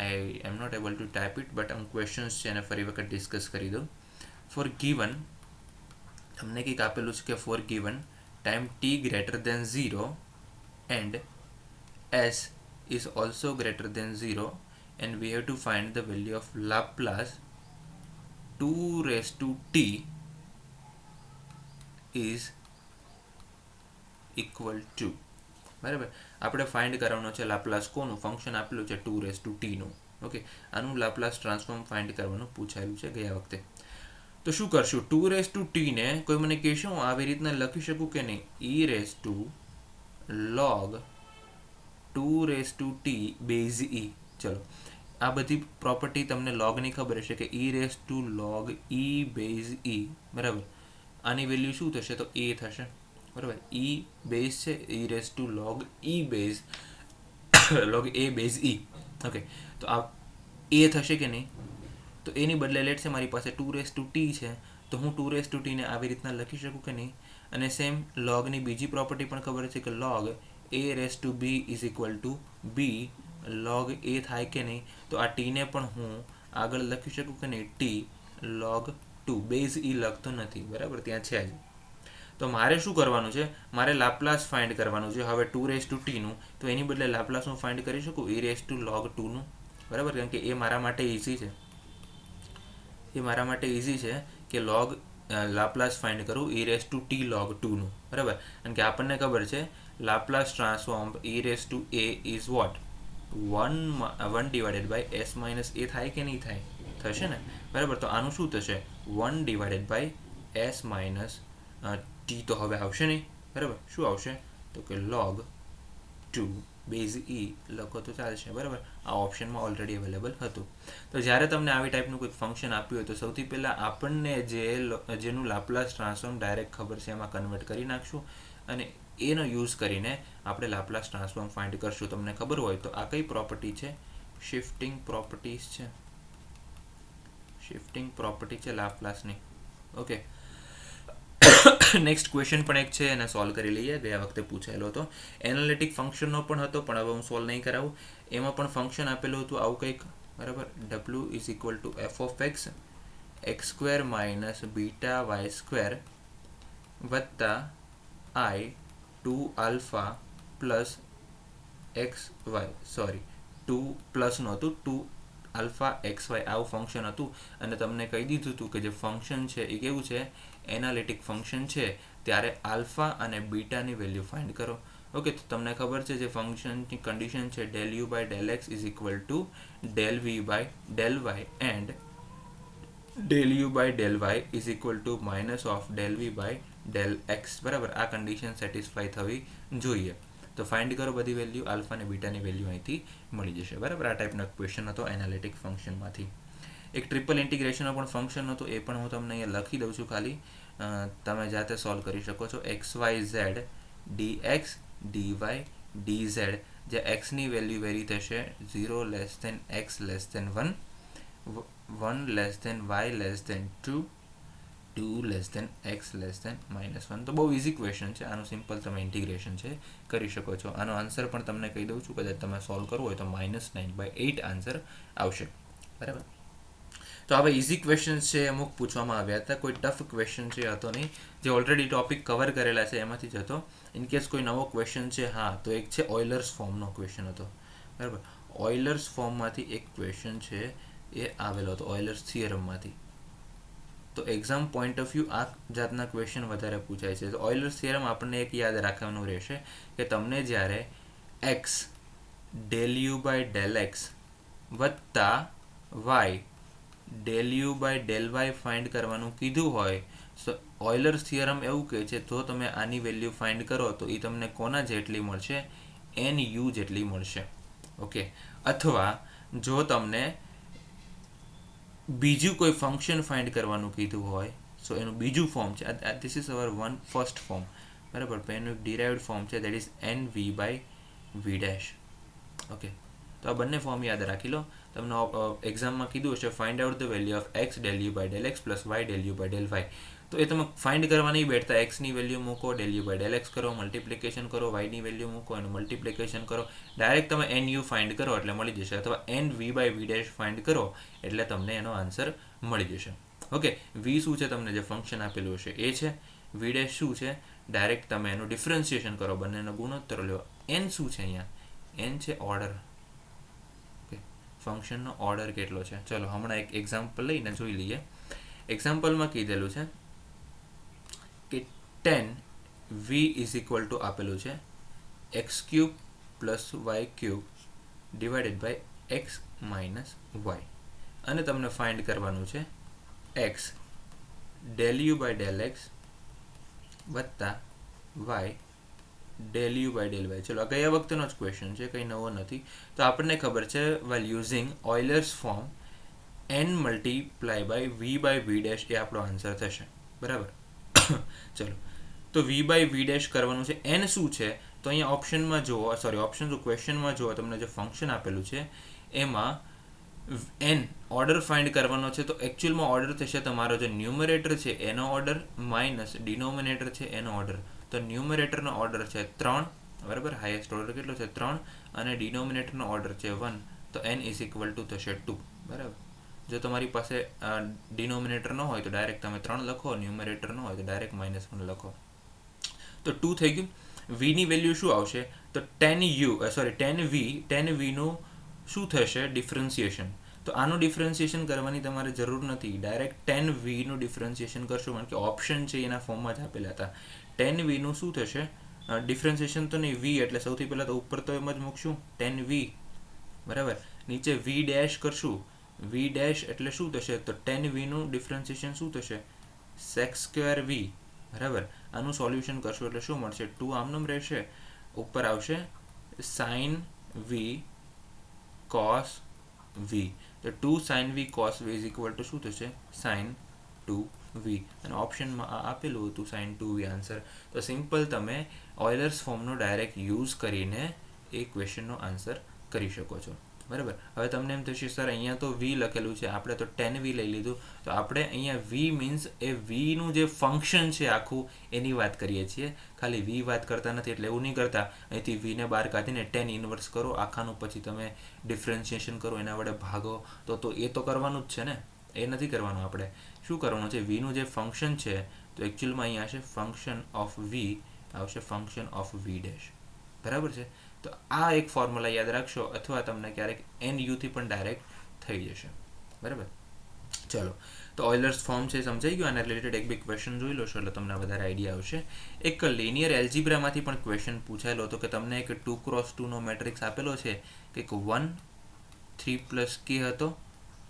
I am not able to type it but અમુક ક્વેશ્ચન્સ છે એને ફરી વખત ડિસ્કસ કરી દઉં. ફોર ગીવન તમને કંઈક આપેલું છે કે for given time t greater than 0 and s is also greater than 0 and we have to find the value of Laplace 2 raised to t is equal to, બરાબર. આપણે ફાઇન્ડ કરવાનો છે લાપ્લાસ કોનું, ફંક્શન આપેલું છે 2 raised to t નું. Okay, આનું Laplace transform find કરવાનું પૂછાયેલું છે ગયા વખતે. તો શું કરશું, 2 raised to t ને કોઈ મને કહેશે હું આવી રીતના લખી શકું કે નહીં, e raised to log 2 raised to t base e. ચલો, આ બધી પ્રોપર્ટી તમને લોગની ખબર હશે કે e raised to log e base e, બરાબર. આની વેલ્યુ શું થશે તો a થશે, બરાબર. e બેઝ છે, e raised to log e base log a base e. Okay, તો આ a થશે કે નહીં, તો એની બદલે લેટ છે મારી પાસે 2 raised to t છે તો હું 2 raised to t ને આવી રીતના લખી શકું કે નહીં. અને સેમ લોગની બીજી પ્રોપર્ટી પણ ખબર છે કે log a raised to b is equal to b log a થાય કે નહીં, તો આ t ને પણ હું આગળ લખી શકું કે નહીં, t log 2 બેઝ e લખતો નથી, બરાબર, ત્યાં છે જ. તો મારે શું કરવાનું છે, મારે લાપ્લાસ ફાઇન્ડ કરવાનું છે. હવે 2 raised to t નું તો એની બદલે લાપ્લાસ હું ફાઇન્ડ કરી શકું e raised to log 2 નું, બરાબર. કારણ કે એ મારા માટે ઇઝી છે, કે log લાપ્લાસ ફાઇન્ડ કરું e raised to t log 2 નું, બરાબર. કારણ કે આપણને ખબર છે Laplace transform e raised to a is what 1 divided by s minus a થાય કે નહીં થાય, થશે ને, બરાબર. તો આનું શું થશે 1 divided by s minus t તો હવે આવશે નહીં, બરાબર. શું આવશે તો કે log 2 બેઝ e લખો તો ચાલશે, બરાબર. આ ઓપ્શનમાં ઓલરેડી અવેલેબલ હતું. તો જ્યારે તમને આવી ટાઈપનું કોઈક ફંક્શન આપ્યું હોય તો સૌથી પહેલાં આપણને જેનું લાપ્લાસ ટ્રાન્સફોર્મ ડાયરેક્ટ ખબર છે એમાં કન્વર્ટ કરી નાખશું અને એનો યુઝ કરીને આપણે લાપ્લાસ ટ્રાન્સફોર્મ ફાઇન્ડ કરશું. તમને ખબર હોય તો આ કઈ પ્રોપર્ટી છે, શિફ્ટિંગ પ્રોપર્ટીઝ છે, શિફ્ટિંગ પ્રોપર્ટી છે લાપ્લાસની. ઓકે, નેક્સ્ટ ક્વેશ્ચન પણ એક છે, એને સોલ્વ કરી લઈએ. ગયા વખતે પૂછાયેલો હતો, એનાલિટિક ફંક્શનનો પણ હતો પણ હવે હું સોલ્વ નહીં કરાવું. એમાં પણ ફંક્શન આપેલું હતું આવું કંઈક, બરાબર. w is equal to f of x x² minus beta y² વત્તા i 2 alpha plus xy, sorry 2 plus નહોતું, 2 આલ્ફા xy આવું ફંક્શન હતું. અને તમને કહી દીધું હતું કે જે ફંક્શન છે એ કેવું છે, એનાલિટિક ફંક્શન છે, ત્યારે આલ્ફા અને બીટાની વેલ્યુ ફાઇન્ડ કરો. ઓકે, તો તમને ખબર છે જે ફંક્શનની કન્ડિશન છે del u by del x is equal to del v by del y and del u by del y is equal to minus of del v by del x, બરાબર. આ condition satisfy થવી જોઈએ. તો find કરો બધી value, alpha અને બીટાની value અહીંથી મળી જશે. બરાબર, આ ટાઈપનો ક્વેશ્ચન હતો એનાલિટિક ફંક્શનમાંથી. એક ટ્રિપલ ઇન્ટિગ્રેશનનો પણ ફંક્શન હતો, એ પણ હું તમને અહીંયા લખી દઉં છું, ખાલી તમે જાતે સોલ્વ કરી શકો છો. X y z dx dy dz, જે એક્સની વેલ્યુ વેરી થશે 0 less than x less than 1, 1 less than y less than 2, 2 less than x less than -1. તો બહુ ઇઝી ક્વેશ્ચન છે, આનું સિમ્પલ તમે ઇન્ટિગ્રેશન છે કરી શકો છો. આનો આન્સર પણ તમને કહી દઉં છું, કદાચ તમે સોલ્વ કરવું હોય તો -9/8 આન્સર આવશે. બરાબર, તો હવે ઇઝી ક્વેશ્ચન્સ છે અમુક પૂછવામાં આવ્યા હતા, કોઈ ટફ ક્વેશ્ચન છે હતો નહીં, જે ઓલરેડી ટોપિક કવર કરેલા છે એમાંથી જ હતો. ઇનકેસ કોઈ નવો ક્વેશ્ચન છે, હા, તો એક છે ઓઇલર્સ ફોર્મનો ક્વેશ્ચન હતો. બરાબર, ઓઇલર્સ ફોર્મમાંથી એક ક્વેશ્ચન છે એ આવેલો હતો, ઓઇલર્સ થિયરમમાંથી. તો એક્ઝામ પોઈન્ટ ઓફ વ્યૂ આ જાતના ક્વેશ્ચન વધારે પૂછાય છે. તો ઓઇલર્સ થિયરમ આપણને એક યાદ રાખવાનું રહેશે કે તમને જ્યારે X del you by del x વત્તા Y del you by del Y find કરવાનું કીધું હોય, તો ઓઇલર્સ થિયરમ એવું કહે છે તો તમે આની વેલ્યુ ફાઇન્ડ કરો તો એ તમને કોના જેટલી મળશે? એન યુ જેટલી મળશે. ઓકે, અથવા જો તમને બીજું કોઈ ફંક્શન ફાઇન્ડ કરવાનું કીધું હોય, સો એનું બીજું ફોર્મ છે, this is our first form. બરાબર, તો એનું ડિરાઇવ્ડ ફોર્મ છે, that is n v by V dash. Okay, તો આ બંને ફોર્મ યાદ રાખી લો. તમને એક્ઝામમાં કીધું હશે find out the value of x del you by del x plus y del you by del y. તો એ તમે ફાઇન્ડ કરવા નહીં બેઠતા, એક્સની વેલ્યુ મૂકો, del you by del x કરો, મલ્ટિપ્લિકેશન કરો, વાયની વેલ્યુ મૂકો, એનું મલ્ટિપ્લિકેશન કરો, ડાયરેક્ટ તમે એન યુ ફાઇન્ડ કરો એટલે મળી જશે, અથવા n v by V dash find કરો એટલે તમને એનો આન્સર મળી જશે. ઓકે, વી શું છે તમને જે ફંક્શન આપેલું હશે એ છે, વી ડેશ શું છે, ડાયરેક્ટ તમે એનું ડિફરન્સિએશન કરો, બંનેનો ગુણોત્તર લો. એન શું છે અહીંયા? એન છે ઓર્ડર. ફંક્શનનો ઓર્ડર કેટલો છે? ચલો હમણાં એક એક્ઝામ્પલ લઈને જોઈ લઈએ. એક્ઝામ્પલમાં કીધેલું છે કે 10v ઇઝ ઇક્વલ ટુ આપેલું છે x³ plus y³ divided by x minus y, અને તમને ફાઇન્ડ કરવાનું છે x del you by del x વત્તા y del you by del y. ચલો આ ગયા વખતેનો જ ક્વેશ્ચન છે, કંઈ નવો નથી. તો આપણને ખબર છે well using Euler's form n multiply by V by V dash એ આપણો આન્સર થશે. બરાબર, ચલો તો વી બાય વી ડેશ કરવાનું છે. n શું છે? તો અહીંયા ઓપ્શનમાં જુઓ, ક્વેશ્ચનમાં જુઓ, તમને જે ફંક્શન આપેલું છે એમાં n ઓર્ડર ફાઇન્ડ કરવાનો છે. તો એકચ્યુઅલમાં ઓર્ડર થશે તમારો જે ન્યુમરેટર છે એનો ઓર્ડર માઇનસ ડિનોમિનેટર છે એનો ઓર્ડર. તો ન્યુમરેટરનો ઓર્ડર છે 3, બરાબર, હાઈએસ્ટ ઓર્ડર કેટલો છે 3, અને ડિનોમિનેટરનો ઓર્ડર છે 1, તો n ઇઝ ઇક્વલ ટુ થશે 2. બરાબર, જો તમારી પાસે ડિનોમિનેટર ન હોય તો ડાયરેક્ટ તમે 3 લખો, ન્યુમરેટર ન હોય તો ડાયરેક્ટ -1 લખો. તો 2 થઈ ગયું. વીની વેલ્યુ શું આવશે? તો 10v નું શું થશે? ડિફરન્સિએશન. તો આનું ડિફરન્સિએશન કરવાની તમારે જરૂર નથી, ડાયરેક્ટ 10v નું ડિફરન્સિએશન કરશો, કારણ કે ઓપ્શન છે એના ફોર્મમાં જ આપેલા હતા. 10v નું શું થશે? ડિફરન્સિએશન તો નહીં, v એટલે સૌથી પહેલાં તો ઉપર તો એમ જ મૂકશું 10v, બરાબર, નીચે v ડેશ કરશું, v ડેશ એટલે શું થશે? તો 10v નું ડિફરન્સિએશન શું થશે? sec²v. બરાબર, આનું સોલ્યુશન કરશું એટલે શું મળશે? 2 આમનું રહેશે, ઉપર આવશે sin v cos v. તો 2 sin v cos v is equal to શું થશે? sin 2v. અને ઓપ્શનમાં આ આપેલું હતું sin 2v આન્સર. તો સિમ્પલ તમે ઓઇલર્સ ફોર્મનો ડાયરેક્ટ યુઝ કરીને એ ક્વેશ્ચનનો આન્સર કરી શકો છો. બરાબર, હવે તમને એમ થશે સર અહીંયા તો v લખેલું છે, આપણે તો 10v લઈ લીધું, તો આપણે અહીંયા v મીન્સ એ vનું જે ફંક્શન છે આખું એની વાત કરીએ છીએ, ખાલી v વાત કરતા નથી. એટલે એવું નહીં કરતા અહીંથી vને બહાર કાઢીને 10 ઇન્વર્સ કરો આખાનું, પછી તમે ડિફરન્શિએશન કરો, એના વડે ભાગો, તો એ તો કરવાનું જ છે ને, એ નથી કરવાનું. આપણે શું કરવાનું છે? vનું જે ફંક્શન છે, તો એકચ્યુઅલમાં અહીંયા આવશે ફંક્શન ઓફ v, આવશે ફંક્શન ઓફ v ડેશ. બરાબર છે, તો આ એક ફોર્મ્યુલા યાદ રાખશો, અથવા તમને ક્યારેક એન યુથી પણ ડાયરેક્ટ થઈ જશે. બરાબર, ચલો તો ઓઇલર્સ ફોર્મ છે સમજાઈ ગયું. આના રિલેટેડ એક બે ક્વેશ્ચન જોઈ લો છો એટલે તમને વધારે આઈડિયા આવશે. એક લિનિયર એલ્જીબ્રામાંથી પણ ક્વેશ્ચન પૂછાયેલો હતો કે તમને એક 2x2 નો મેટ્રિક્સ આપેલો છે, કંઈક 1 3 + k હતો,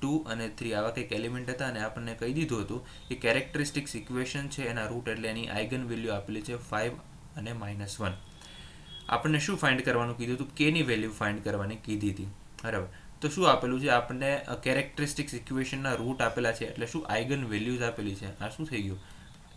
2 અને 3 આવા કંઈક એલિમેન્ટ હતા, અને આપણને કહી દીધું હતું કે કેરેક્ટરિસ્ટિક્સ ઇક્વેશન છે એના રૂટ એટલે એની આઇગન વેલ્યુ આપેલી છે 5 અને -1. આપણને શું ફાઇન્ડ કરવાનું કીધું હતું? કેની વેલ્યુ ફાઇન્ડ કરવાની કીધી હતી, બરાબર. તો શું આપેલું છે? આપણને કેરેક્ટરિસ્ટિક્સ ઇક્વેશનના રૂટ આપેલા છે, એટલે શું આઇગન વેલ્યુઝ આપેલી છે. આ શું થઈ ગયું?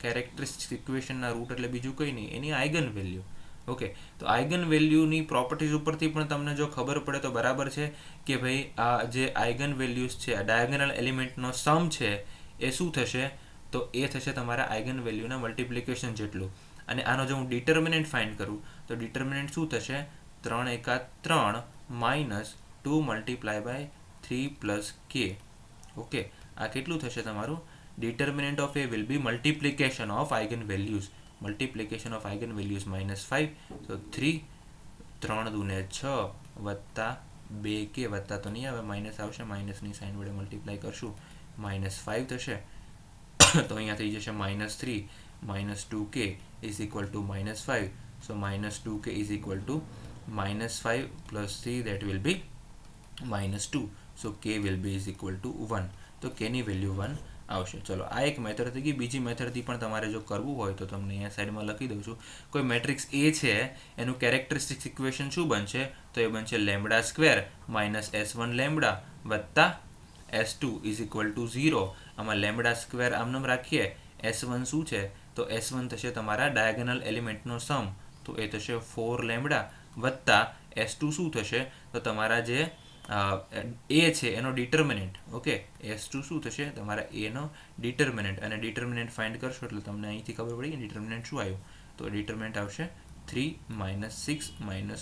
કેરેક્ટરિસ્ટિક્સ ઇક્વેશનના રૂટ એટલે બીજું કંઈ નહીં, એની આઇગન વેલ્યુ. ઓકે, તો આઇગન વેલ્યુની પ્રોપર્ટીઝ ઉપરથી પણ તમને જો ખબર પડે તો બરાબર છે કે ભાઈ આ જે આઇગન વેલ્યુઝ છે, આ ડાયગોનલ એલિમેન્ટનો સમ છે, એ શું થશે? તો એ થશે તમારા આઇગન વેલ્યુના મલ્ટિપ્લિકેશન જેટલું. અને આનો જો હું ડિટર્મિનન્ટ ફાઇન્ડ કરું તો ડિટર્મિનન્ટ શું થશે? 3 એકા 3 માઇનસ 2 મલ્ટીપ્લાય બાય 3 પ્લસ કે. ઓકે, આ કેટલું થશે તમારું? Determinant of A will be multiplication of eigenvalues. Multiplication of eigenvalues minus 5. So 3, 3 દૂને 6 વત્તા 2 કે વત્તા તો નહીં આવે, માઇનસ આવશે, માઇનસની સાઇન વડે મલ્ટીપ્લાય કરશું, -5 થશે. તો અહીંયા થઈ જશે -3 -2k is equal to -5. So -2k is equal to -5 plus 3, that will be -2. So k will be is equal to 1. તો k ની વેલ્યુ 1 આવશે. ચલો, આ એક મેથડ થઈ ગઈ. બીજી મેથડથી પણ તમારે જો કરવું હોય તો તમને અહીંયા સાઈડમાં લખી દઉં છું. કોઈ મેટ્રિક્સ એ છે, એનું કેરેક્ટરિસ્ટિક્સ ઇક્વેશન શું બનશે? તો એ બનશે λ² માઇનસ S1 લેમ્બડા વત્તા S2 ઇઝ ઇક્વલ ટુ 0. આમાં λ² આમનામ રાખીએ. S1 શું છે? તો S1 થશે તમારા ડાયગોનલ એલિમેન્ટનો સમ, તો એ થશે 4 લેમ્બડા વત્તા S2 શું થશે? તો તમારા જે એ છે એનો ડિટર્મિનન્ટ. ઓકે, S2 શું થશે? તમારા એનો ડિટર્મિનન્ટ. અને ડિટર્મિનન્ટ ફાઇન્ડ કરશો એટલે તમને અહીંથી ખબર પડી કે ડિટર્મિનન્ટ શું આવ્યું. તો ડિટર્મિનન્ટ આવશે 3 - 6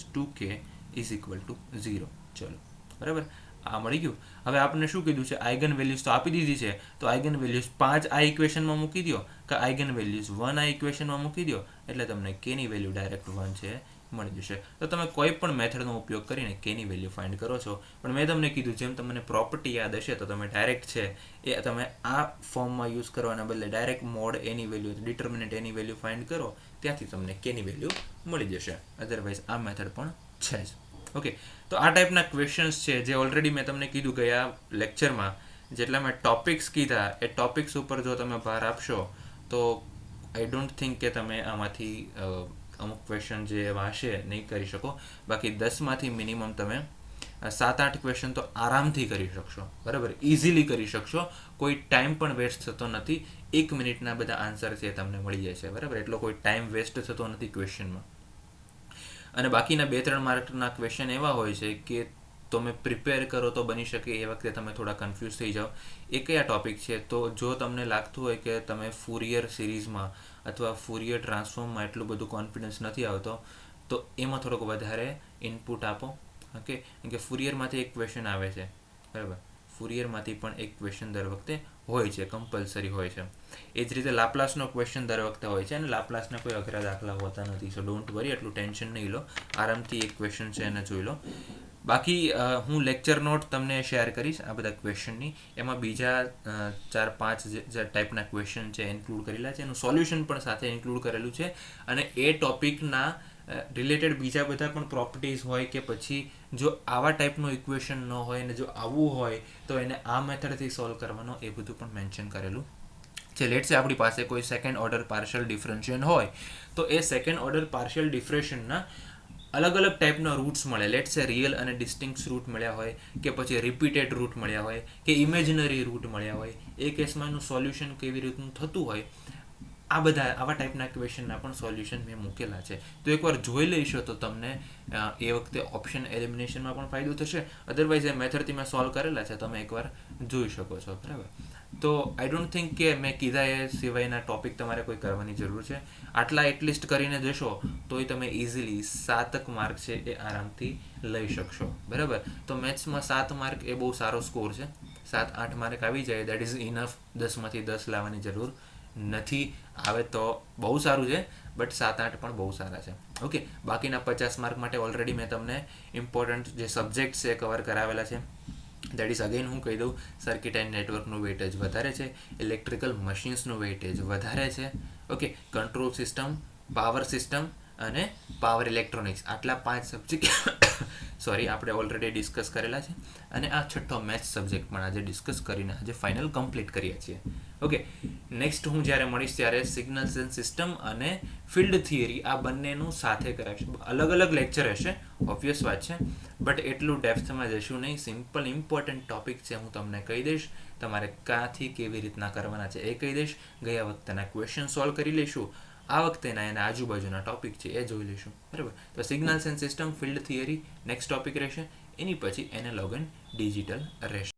- 2k ઇઝ ઇક્વલ ટુ 0. ચલો, બરાબર, આ મળી ગયું. હવે આપણને શું કીધું છે? આઇગન વેલ્યુઝ તો આપી દીધી છે, તો આઇગન વેલ્યુઝ 5 આ ઇક્વેશનમાં મૂકી દો, કે આઇગન વેલ્યુઝ 1 આ ઇક્વેશનમાં મૂકી દો, એટલે તમને કેની વેલ્યુ ડાયરેક્ટ 1 છે મળી જશે. તો તમે કોઈ પણ મેથડનો ઉપયોગ કરીને કેની વેલ્યુ ફાઇન્ડ કરો છો. પણ મેં તમને કીધું, જેમ તમને પ્રોપર્ટી યાદ હશે તો તમે ડાયરેક્ટ છે એ તમે આ ફોર્મમાં યુઝ કરવાના બદલે ડાયરેક્ટ મોડ એની વેલ્યુ, ડિટર્મિનન્ટ એની વેલ્યુ ફાઇન્ડ કરો, ત્યાંથી તમને કેની વેલ્યુ મળી જશે. અધરવાઇઝ આ મેથડ પણ છે જ. ઓકે, તો આ ટાઈપના ક્વેશ્ચન્સ છે જે ઓલરેડી મેં તમને કીધું કે આ લેક્ચરમાં જેટલા મેં ટોપિક્સ કીધા એ ટોપિક્સ ઉપર જો તમે ભાર આપશો તો આઈ ડોન્ટ થિંક કે તમે આમાંથી અમુક ક્વેશ્ચન જે એવા હશે નહીં કરી શકો. બાકી 10માંથી મિનિમમ તમે 7-8 ક્વેશ્ચન તો આરામથી કરી શકશો, બરાબર, ઇઝીલી કરી શકશો. કોઈ ટાઈમ પણ વેસ્ટ થતો નથી. 1 મિનિટના બધા આન્સર છે તમને મળી જાય છે, બરાબર. એટલો કોઈ ટાઈમ વેસ્ટ થતો નથી ક્વેશ્ચનમાં. અને બાકીના 2-3 માર્કના ક્વેશ્ચન એવા હોય છે કે તમે પ્રિપેર કરો તો બની શકે એ વખતે તમે થોડા કન્ફ્યુઝ થઈ જાઓ એ કયા ટોપિક છે. તો જો તમને લાગતું હોય કે તમે ફુરિયર સિરીઝમાં અથવા ફુરિયર ટ્રાન્સફોર્મમાં એટલું બધું કોન્ફિડન્સ નથી આવતો, તો એમાં થોડોક વધારે ઇનપુટ આપો. ઓકે, કેમ કે ફુરિયરમાંથી એક ક્વેશ્ચન આવે છે, બરાબર. ફુરિયરમાંથી પણ એક ક્વેશ્ચન દર વખતે હોય છે, કમ્પલસરી હોય છે. એ જ રીતે લાપ્લાસનો ક્વેશ્ચન દર વખતે હોય છે, અને લાપ્લાસના કોઈ અઘરા દાખલા હોતા નથી. સો ડોન્ટ વરી, એટલું ટેન્શન નહીં લો, આરામથી એક ક્વેશ્ચન છે એને જોઈ લો. બાકી હું લેક્ચર નોટ તમને શેર કરીશ આ બધા ક્વેશ્ચનની. એમાં બીજા 4-5 જે ટાઈપના ક્વેશ્ચન છે ઇન્ક્લુડ કરેલા છે, એનું સોલ્યુશન પણ સાથે ઇન્ક્લુડ કરેલું છે. અને એ ટોપિકના રિલેટેડ બીજા બધા પણ પ્રોપર્ટીઝ હોય કે પછી જો આવા ટાઈપનું ઇક્વેશન ન હોય અને જો આવું હોય તો એને આ મેથડથી સોલ્વ કરવાનો, એ બધું પણ મેન્શન કરેલું છે. લેટ્સ સે આપણી પાસે કોઈ સેકન્ડ ઓર્ડર પાર્શિયલ ડિફરન્શિયન હોય તો એ સેકન્ડ ઓર્ડર પાર્શિયલ ડિફરન્શિયનના અલગ અલગ ટાઈપના રૂટ્સ મળે. લેટ્સ સે રિયલ અને ડિસ્ટિંક્ટ રૂટ મળ્યા હોય, કે પછી રિપીટેડ રૂટ મળ્યા હોય, કે ઇમેજનરી રૂટ મળ્યા હોય. એ કેસમાં એનું સોલ્યુશન કેવી રીતનું થતું હોય, આ બધા આવા ટાઈપના ક્વેશ્ચનના પણ સોલ્યુશન મેં મૂકેલા છે. તો એકવાર જોઈ લઈશો તો તમને એ વખતે ઓપ્શન એલિમિનેશનમાં પણ ફાયદો થશે. અધરવાઇઝ એ મેથડથી મેં સોલ્વ કરેલા છે, તમે એકવાર જોઈ શકો છો, બરાબર. તો આઈ ડોન્ટ થિંક કે મેં કીધા એ સિવાયના ટોપિક તમારે કોઈ કરવાની જરૂર છે. આટલા એટલીસ્ટ કરીને જશો તોય તમે ઇઝીલી 7 માર્ક છે એ આરામથી લઈ શકશો, બરાબર. તો મેથ્સમાં 7 માર્ક એ બહુ સારો સ્કોર છે. 7-8 માર્ક આવી જાય દેટ ઇઝ ઇનફ. 10માંથી 10 લાવવાની જરૂર નથી. આવે તો બહુ સારું છે, બટ 7-8 પણ બહુ સારા છે. ઓકે, બાકીના 50 માર્ક માટે ઓલરેડી મેં તમને ઇમ્પોર્ટન્ટ જે સબ્જેક્ટ છે કવર કરાવેલા છે. દેટ ઇઝ અગેન હું કહી દઉં, સર્કિટ એન્ડ નેટવર્કનું વેઇટેજ વધારે છે, ઇલેક્ટ્રિકલ મશીન્સનું વેઇટેજ વધારે છે. Okay, control system, power system અને પાવર ઇલેક્ટ્રોનિક્સ, આટલા 5 સબ્જેક્ટ આપણે ઓલરેડી ડિસ્કસ કરેલા છે. અને આ છઠ્ઠો મેથ્સ સબ્જેક્ટ પણ આજે ડિસ્કસ કરીને આજે ફાઇનલ કમ્પ્લીટ કરીએ છીએ. ઓકે, નેક્સ્ટ હું જ્યારે મળીશ ત્યારે સિગ્નલ્સ એન્ડ સિસ્ટમ અને ફિલ્ડ થિયરી આ બંનેનું સાથે કરાવીશ. અલગ અલગ લેક્ચર હશે, ઓબ્વિયસ વાત છે, બટ એટલું ડેપ્થમાં જશું નહીં. સિમ્પલ ઇમ્પોર્ટન્ટ ટોપિક છે, હું તમને કહી દઈશ. તમારે ક્યાંથી કેવી રીતના કરવાના છે એ કહી દઈશ. ગયા વખતેના ક્વેશ્ચન સોલ્વ કરી લઈશું. આ વખતેના એના આજુબાજુના ટોપિક છે એ જોઈ લઈશું. બરાબર, તો signals and system, field theory next topic રહેશે. એની પછી એનાલોગ એન્ડ ડિજિટલ રહેશે.